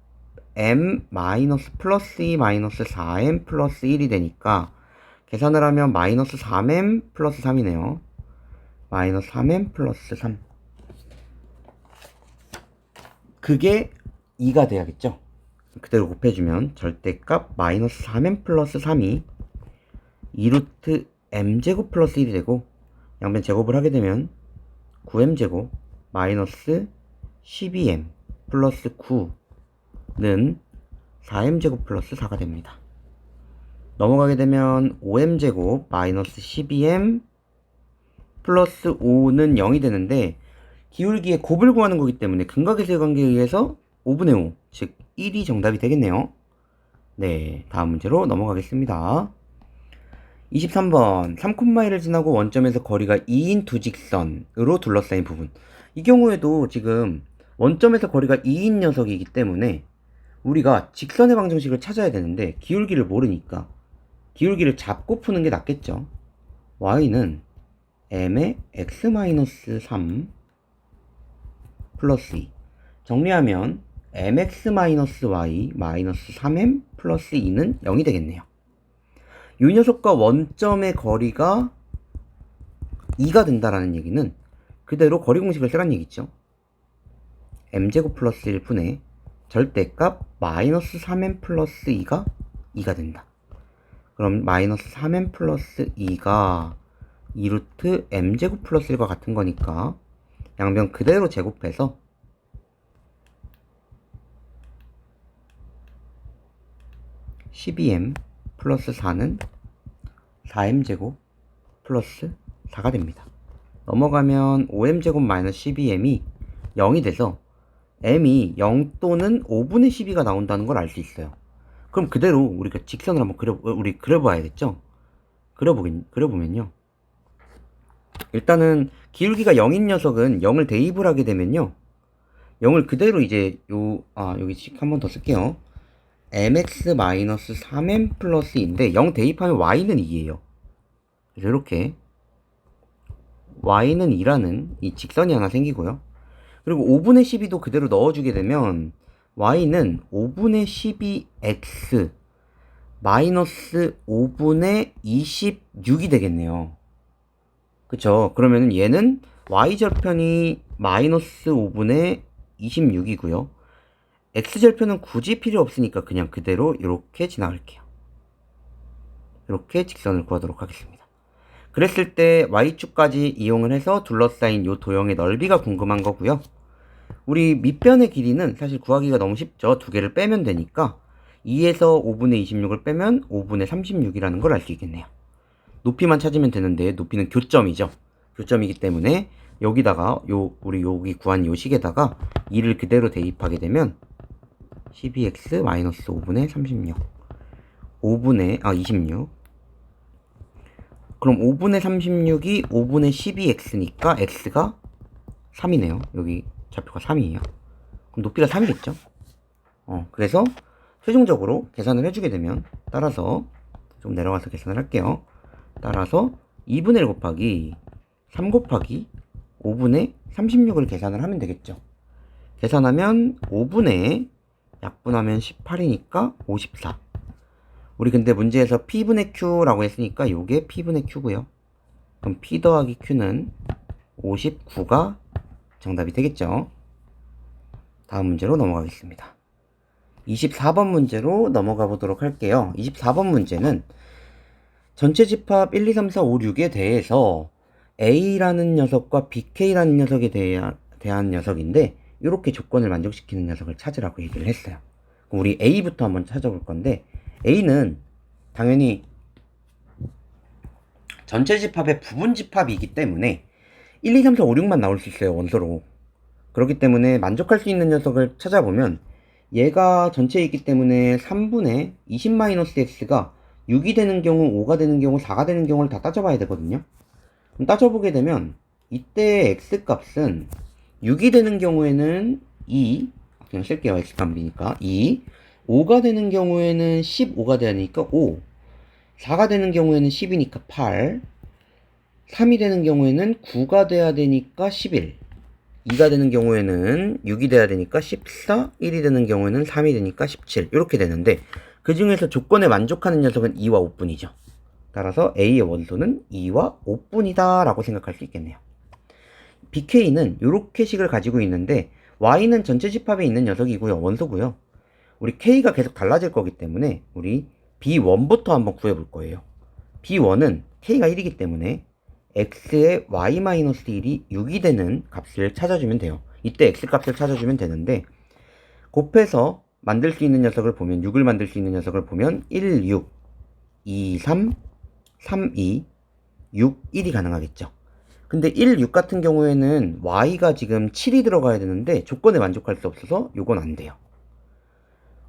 m 마이너스 플러스 2 마이너스 4m 플러스 1이 되니까 계산을 하면 마이너스 3m 플러스 3이네요. 마이너스 3m 플러스 3, 그게 2가 돼야겠죠. 그대로 곱해주면 절대값 마이너스 4m 플러스 3이 2루트 m제곱 플러스 1이 되고, 양변 제곱을 하게 되면 9m제곱 마이너스 12m 플러스 9는 4m제곱 플러스 4가 됩니다. 넘어가게 되면 5m제곱 마이너스 12m 플러스 5는 0이 되는데 기울기의 곱을 구하는 거기 때문에 근각계수의 관계에 의해서 5분의 5, 즉 1이 정답이 되겠네요. 네, 다음 문제로 넘어가겠습니다. 23번 3,1을 지나고 원점에서 거리가 2인 두 직선으로 둘러싸인 부분. 이 경우에도 지금 원점에서 거리가 2인 녀석이기 때문에 우리가 직선의 방정식을 찾아야 되는데 기울기를 모르니까 기울기를 잡고 푸는 게 낫겠죠. y는 m의 x-3 플러스 2, 정리하면 mx-y 마이너스 3m 플러스 2는 0이 되겠네요. 이 녀석과 원점의 거리가 2가 된다라는 얘기는 그대로 거리 공식을 쓰란 얘기죠. m제곱 플러스 1분의 절대값 마이너스 3m 플러스 2가 2가 된다. 그럼 마이너스 3m 플러스 2가 2루트 m제곱 플러스 1과 같은 거니까 양변 그대로 제곱해서 12m 플러스 4는 4m제곱 플러스 4가 됩니다. 넘어가면 5m제곱 마이너스 12m이 0이 돼서 m이 0 또는 5분의 12가 나온다는 걸 알 수 있어요. 그럼 그대로 우리가 직선을 한번 그려봐야겠죠? 그려보면요. 일단은 기울기가 0인 녀석은 0을 대입을 하게 되면요. 0을 그대로 이제 여기 한 번 더 쓸게요. mx-3m 플러스 2인데 0 대입하면 y는 2예요. 그래서 이렇게 y는 2라는 이 직선이 하나 생기고요. 그리고 5분의 12도 그대로 넣어주게 되면 y는 5분의 12x 마이너스 5분의 26이 되겠네요. 그쵸? 그러면 얘는 y절편이 마이너스 5분의 26이고요. x절편은 굳이 필요 없으니까 그냥 그대로 이렇게 지나갈게요. 이렇게 직선을 구하도록 하겠습니다. 그랬을 때 y축까지 이용을 해서 둘러싸인 이 도형의 넓이가 궁금한 거고요. 우리 밑변의 길이는 사실 구하기가 너무 쉽죠. 두 개를 빼면 되니까 2에서 5분의 26을 빼면 5분의 36이라는 걸 알 수 있겠네요. 높이만 찾으면 되는데 높이는 교점이죠. 교점이기 때문에 여기다가 우리 여기 구한 요 식에다가 2를 그대로 대입하게 되면 12x-5분의 36 26 그럼 5분의 36이 5분의 12x니까 x가 3이네요. 여기 좌표가 3이에요. 그럼 높이가 3이겠죠? 그래서 최종적으로 계산을 해주게 되면 따라서 좀 내려가서 계산을 할게요. 따라서 2분의 1 곱하기 3 곱하기 5분의 36을 계산을 하면 되겠죠. 계산하면 5분의 약분하면 18이니까 54. 우리 근데 문제에서 P분의 Q라고 했으니까 요게 P분의 Q고요. 그럼 P 더하기 Q는 59가 정답이 되겠죠. 다음 문제로 넘어가겠습니다. 24번 문제로 넘어가 보도록 할게요. 24번 문제는 전체 집합 1, 2, 3, 4, 5, 6에 대해서 A라는 녀석과 BK라는 녀석에 대한 녀석인데 이렇게 조건을 만족시키는 녀석을 찾으라고 얘기를 했어요. 그럼 우리 A부터 한번 찾아볼 건데 A는 당연히 전체 집합의 부분 집합이기 때문에 1, 2, 3, 4, 5, 6만 나올 수 있어요. 원소로. 그렇기 때문에 만족할 수 있는 녀석을 찾아보면 얘가 전체이기 때문에 3분의 20-x가 6이 되는 경우, 5가 되는 경우, 4가 되는 경우를 다 따져봐야 되거든요. 그럼 따져보게 되면 이때 x값은 6이 되는 경우에는 2, 그냥 쓸게요. x값이니까 2, 5가 되는 경우에는 15가 되니까 5, 4가 되는 경우에는 10이니까 8, 3이 되는 경우에는 9가 돼야 되니까 11, 2가 되는 경우에는 6이 돼야 되니까 14, 1이 되는 경우에는 3이 되니까 17 이렇게 되는데 그 중에서 조건에 만족하는 녀석은 2와 5분이죠. 따라서 A의 원소는 2와 5분이다 라고 생각할 수 있겠네요. BK는 이렇게 식을 가지고 있는데 Y는 전체 집합에 있는 녀석이고요. 원소고요. 우리 K가 계속 달라질 거기 때문에 우리 B1부터 한번 구해볼 거예요. B1은 K가 1이기 때문에 X의 Y-1이 6이 되는 값을 찾아주면 돼요. 이때 X 값을 찾아주면 되는데 곱해서 만들 수 있는 녀석을 보면 6을 만들 수 있는 녀석을 보면 1, 6, 2, 3, 3, 2, 6, 1이 가능하겠죠. 근데 1, 6 같은 경우에는 Y가 지금 7이 들어가야 되는데 조건에 만족할 수 없어서 요건 안 돼요.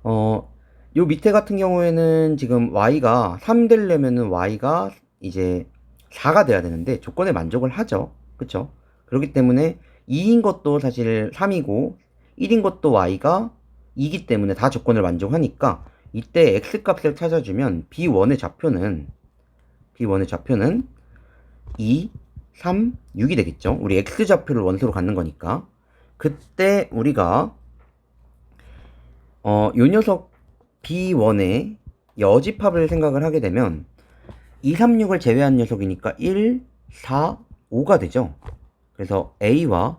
요 밑에 같은 경우에는 지금 Y가 3 되려면은 Y가 이제 4가 돼야 되는데 조건에 만족을 하죠. 그쵸? 그렇기 때문에 2인 것도 사실 3이고 1인 것도 Y가 2기 때문에 다 조건을 만족하니까 이때 X값을 찾아주면 B1의 좌표는 2, 3, 6이 되겠죠. 우리 X좌표를 원소로 갖는 거니까 그때 우리가 요 녀석 B1의 여집합을 생각을 하게 되면 2, 3, 6을 제외한 녀석이니까 1, 4, 5가 되죠. 그래서 A와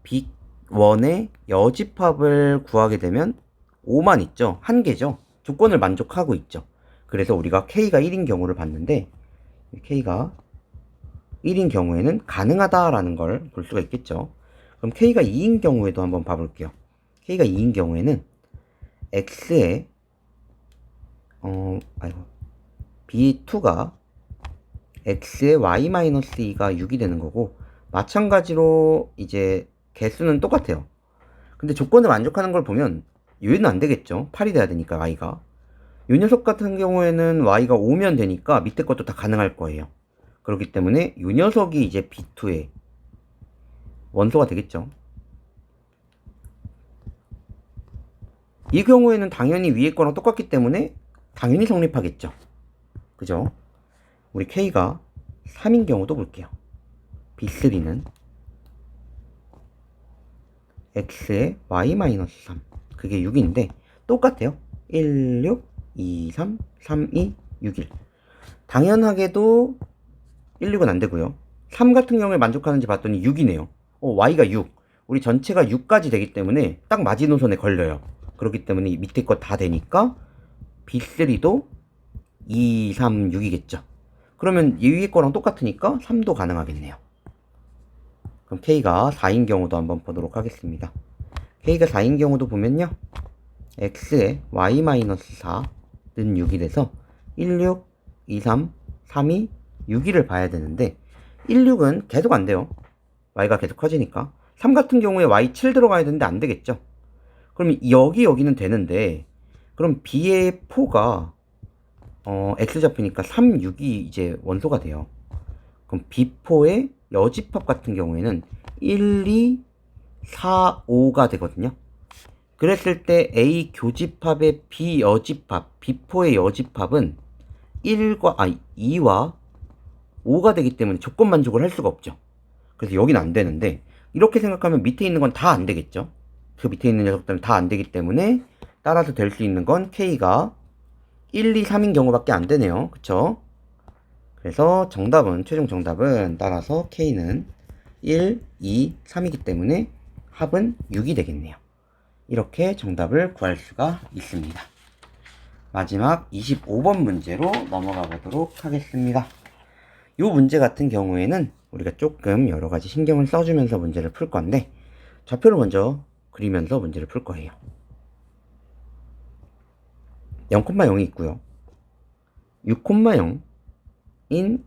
B1의 여집합을 구하게 되면 5만 있죠. 한 개죠. 조건을 만족하고 있죠. 그래서 우리가 K가 1인 경우를 봤는데 K가 1인 경우에는 가능하다라는 걸 볼 수가 있겠죠. 그럼 K가 2인 경우에도 한번 봐볼게요. K가 2인 경우에는 X의 B2가 X의 Y-2가 6이 되는 거고 마찬가지로 이제 개수는 똑같아요. 근데 조건을 만족하는 걸 보면 얘는 안 되겠죠. 8이 돼야 되니까 Y가. 이 녀석 같은 경우에는 Y가 5면 되니까 밑에 것도 다 가능할 거예요. 그렇기 때문에 이 녀석이 이제 B2의 원소가 되겠죠. 이 경우에는 당연히 위에 거랑 똑같기 때문에 당연히 성립하겠죠. 그죠? 우리 K가 3인 경우도 볼게요. B3는 x에 y-3 그게 6인데 똑같아요. 1, 6, 2, 3, 3, 2, 6, 1 당연하게도 1, 6은 안되고요. 3 같은 경우에 만족하는지 봤더니 6이네요. y가 6 우리 전체가 6까지 되기 때문에 딱 마지노선에 걸려요. 그렇기 때문에 밑에 거 다 되니까 B3도 2, 3, 6이겠죠. 그러면 이 위에 거랑 똑같으니까 3도 가능하겠네요. 그럼 K가 4인 경우도 한번 보도록 하겠습니다. K가 4인 경우도 보면요. X에 Y-4는 6이 돼서 1, 6, 2, 3, 3, 2, 6, 2를 봐야 되는데 1, 6은 계속 안 돼요. Y가 계속 커지니까. 3 같은 경우에 Y7 들어가야 되는데 안 되겠죠. 그럼 여기는 되는데 그럼 B의 4가 X좌표니까 3, 6이 이제 원소가 돼요. 그럼 B4의 여집합 같은 경우에는 1, 2, 4, 5가 되거든요. 그랬을 때 A 교집합의 B 여집합, B4의 여집합은 2와 5가 되기 때문에 조건 만족을 할 수가 없죠. 그래서 여기는 안 되는데 이렇게 생각하면 밑에 있는 건 다 안 되겠죠. 그 밑에 있는 녀석들은 다 안 되기 때문에 따라서 될 수 있는 건 K가 1, 2, 3인 경우밖에 안 되네요. 그쵸? 그래서 최종 정답은 따라서 K는 1, 2, 3이기 때문에 합은 6이 되겠네요. 이렇게 정답을 구할 수가 있습니다. 마지막 25번 문제로 넘어가 보도록 하겠습니다. 이 문제 같은 경우에는 우리가 조금 여러가지 신경을 써주면서 문제를 풀 건데 좌표를 먼저 그리면서 문제를 풀 거예요. 0,0이 있고요. 6,0인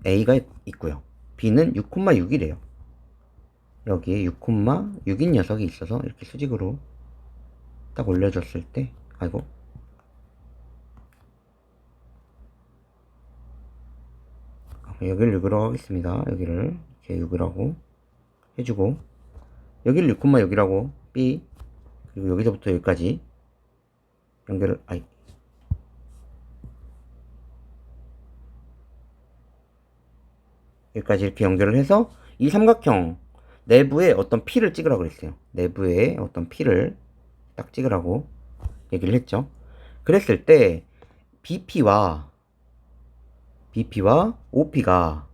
A가 있고요. B는 6,6이래요. 여기에 6,6인 녀석이 있어서 이렇게 수직으로 딱 올려줬을 때 아이고 여기를 6으로 하겠습니다. 여기를 이렇게 6이라고 해주고 여기를 6,6이라고 B 그리고 여기서부터 여기까지 연결을 여기까지 이렇게 연결을 해서 이 삼각형 내부에 어떤 P를 찍으라고 그랬어요. 내부에 어떤 P를 딱 찍으라고 얘기를 했죠. 그랬을 때 BP와 OP가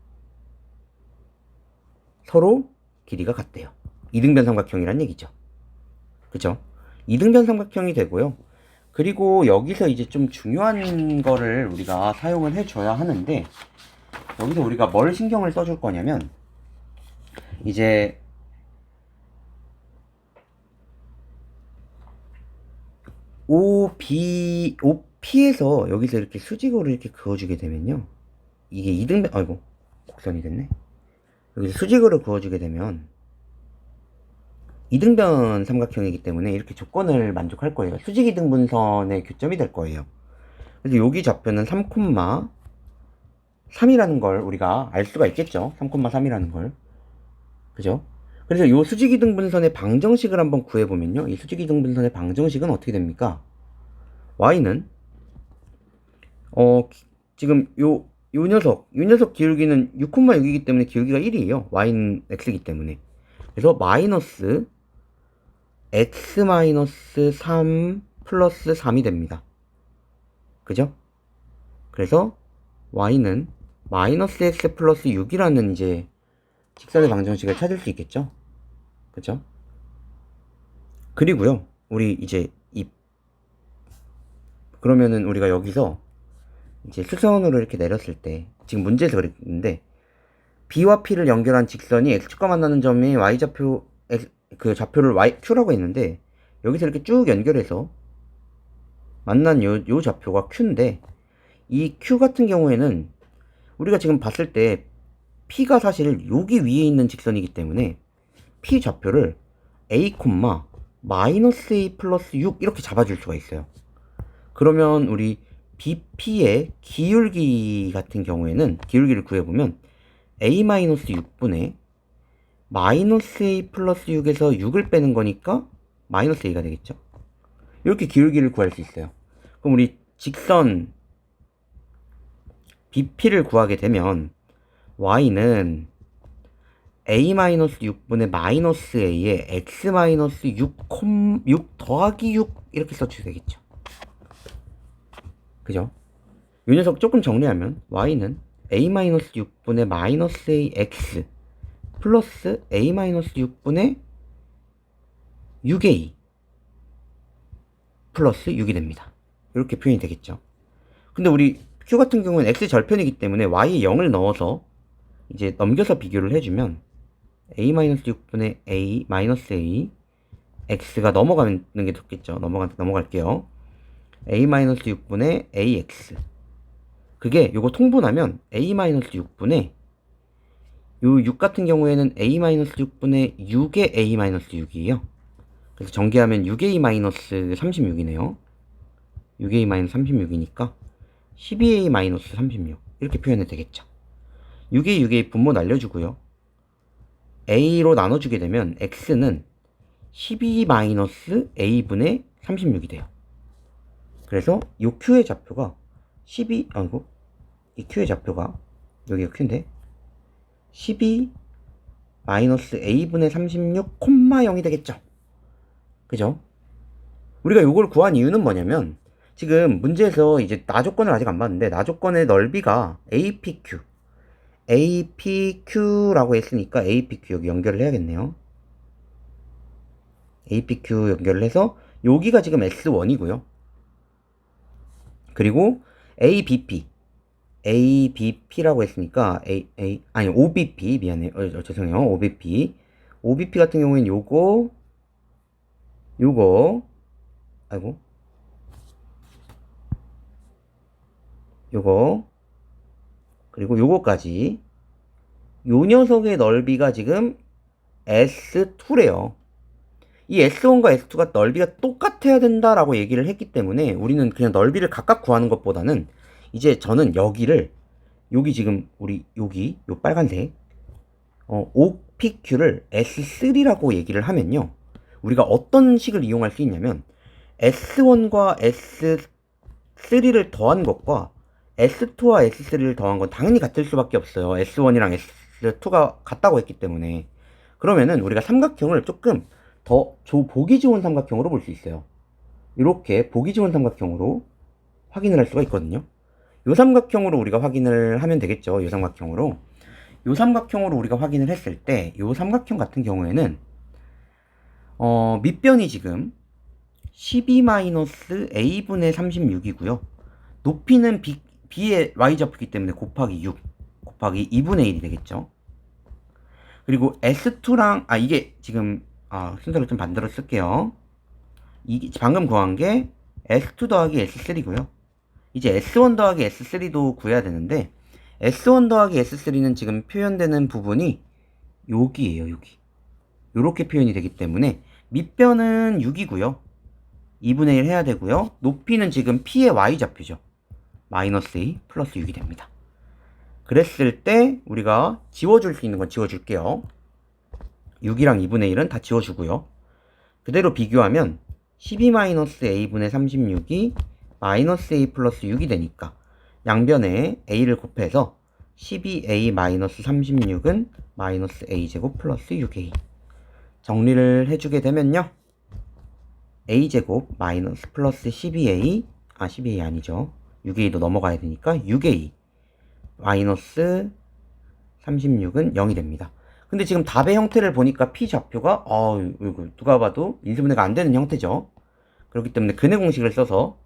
서로 길이가 같대요. 이등변 삼각형이란 얘기죠. 그죠? 이등변 삼각형이 되고요. 그리고 여기서 이제 좀 중요한 거를 우리가 사용을 해줘야 하는데 여기서 우리가 뭘 신경을 써줄 거냐면 이제 OP에서 여기서 이렇게 수직으로 이렇게 그어주게 되면요. 이게 이등변, 아이고, 곡선이 됐네. 여기서 수직으로 그어주게 되면 이등변 삼각형이기 때문에 이렇게 조건을 만족할 거예요. 수직 이등분선의 교점이 될 거예요. 그래서 여기 좌표는 3,3이라는 걸 우리가 알 수가 있겠죠. 3,3이라는 걸. 그죠? 그래서 이 수직이등분선의 방정식을 한번 구해보면요. 이 수직이등분선의 방정식은 어떻게 됩니까? y는 지금 요 녀석 기울기는 6,6이기 때문에 기울기가 1이에요. y는 x이기 때문에. 그래서 마이너스 x-3 플러스 3이 됩니다. 그죠? 그래서 y는 마이너스 x 플러스 6이라는 이제 직선의 방정식을 찾을 수 있겠죠? 그죠? 그리고요, 우리 이제 그러면은 우리가 여기서 이제 수선으로 이렇게 내렸을 때 지금 문제에서 그랬는데 B와 P를 연결한 직선이 X축과 만나는 점이 Y좌표 그 좌표를 Q라고 했는데 여기서 이렇게 쭉 연결해서 만난 요 좌표가 Q인데 이 Q 같은 경우에는 우리가 지금 봤을 때 P가 사실 여기 위에 있는 직선이기 때문에 P 좌표를 A, 마이너스 A 플러스 6 이렇게 잡아줄 수가 있어요. 그러면 우리 BP의 기울기 같은 경우에는 기울기를 구해보면 A-6분의 마이너스 A 플러스 6에서 6을 빼는 거니까 마이너스 A가 되겠죠. 이렇게 기울기를 구할 수 있어요. 그럼 우리 직선 BP를 구하게 되면 y는 a-6분의 마이너스 a에 x-6 더하기 6 이렇게 써주셔야 되겠죠. 그죠? 이 녀석 조금 정리하면 y는 a-6분의 마이너스 a x 플러스 a-6분의 6a 플러스 6이 됩니다. 이렇게 표현이 되겠죠. 근데 우리 q 같은 경우는 x 절편이기 때문에 y에 0을 넣어서 이제 넘겨서 비교를 해주면 a-6분의 a 마이너스 a x가 넘어가는 게 좋겠죠. 넘어갈게요. a-6분의 ax 그게 요거 통분하면 a-6분의 요 6 같은 경우에는 a-6분의 6의 a-6이에요. 그래서 전개하면 6a-36이네요. 6a-36이니까 12a-36 이렇게 표현해도 되겠죠. 6a, 6a 분모 날려주고요. a로 나눠주게 되면 x는 12-a분의 36이 돼요. 그래서 이 q의 좌표가 12, 아이고, 이 q의 좌표가, 여기가 q인데, 12-a분의 36, 0이 되겠죠. 그죠? 우리가 요걸 구한 이유는 뭐냐면, 지금 문제에서 이제 나 조건을 아직 안 봤는데, 나 조건의 넓이가 APQ라고 했으니까 APQ 여기 연결을 해야겠네요. APQ 연결을 해서, 여기가 지금 S1이고요. 그리고 ABP라고 했으니까 OBP 미안해요. 죄송해요. OBP 같은 경우에는 요거 아이고 요거 그리고 요거까지 요 녀석의 넓이가 지금 S2래요. 이 S1과 S2가 넓이가 똑같아야 된다라고 얘기를 했기 때문에 우리는 그냥 넓이를 각각 구하는 것보다는 이제 저는 여기 지금 우리 여기 요 빨간색 OPQ를 S3라고 얘기를 하면요. 우리가 어떤 식을 이용할 수 있냐면 S1과 S3를 더한 것과 S2와 S3를 더한 건 당연히 같을 수밖에 없어요. S1이랑 S2가 같다고 했기 때문에. 그러면은 우리가 삼각형을 조금 더 보기 좋은 삼각형으로 볼 수 있어요. 이렇게 보기 좋은 삼각형으로 확인을 할 수가 있거든요. 요 삼각형으로 우리가 확인을 하면 되겠죠. 요 삼각형으로 우리가 확인을 했을 때 요 삼각형 같은 경우에는 밑변이 지금 12-a분의 36이고요. 높이는 b의 y좌표이기 때문에 곱하기 6 곱하기 2분의 1이 되겠죠. 그리고 S2랑 이게 지금 순서를 좀 반대로 쓸게요. 이게 방금 구한 게 S2 더하기 S3고요. 이제 S1 더하기 S3도 구해야 되는데 S1 더하기 S3는 지금 표현되는 부분이 여기에요. 여기. 요렇게 표현이 되기 때문에 밑변은 6이고요. 2분의 1 해야 되고요. 높이는 지금 P의 Y좌표죠. 마이너스 2 플러스 6이 됩니다. 그랬을 때 우리가 지워줄 수 있는 건 지워줄게요. 6이랑 2분의 1은 다 지워주고요. 그대로 비교하면 12-a분의 36이 마이너스 a 플러스 6이 되니까 양변에 a를 곱해서 12a-36은 마이너스 a제곱 플러스 6a 정리를 해주게 되면요. a제곱 마이너스 플러스 12a 12a 아니죠. 6a도 넘어가야 되니까 6a 마이너스 36은 0이 됩니다. 근데 지금 답의 형태를 보니까 P좌표가 누가 봐도 인수분해가 안 되는 형태죠. 그렇기 때문에 근의 공식을 써서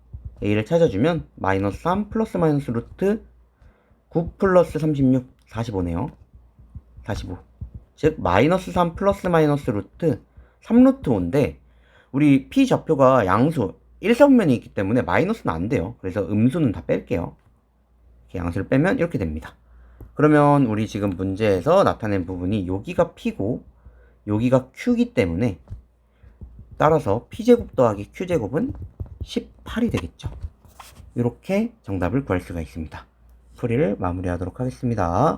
A를 찾아주면 마이너스 3 플러스 마이너스 루트 9 플러스 36 45네요. 45 즉 마이너스 3 플러스 마이너스 루트 3루트 5인데 우리 P좌표가 양수 1사분면이 있기 때문에 마이너스는 안 돼요. 그래서 음수는 다 뺄게요. 이렇게 양수를 빼면 이렇게 됩니다. 그러면 우리 지금 문제에서 나타낸 부분이 여기가 P고 여기가 Q이기 때문에 따라서 P제곱 더하기 Q제곱은 18이 되겠죠. 이렇게 정답을 구할 수가 있습니다. 풀이를 마무리하도록 하겠습니다.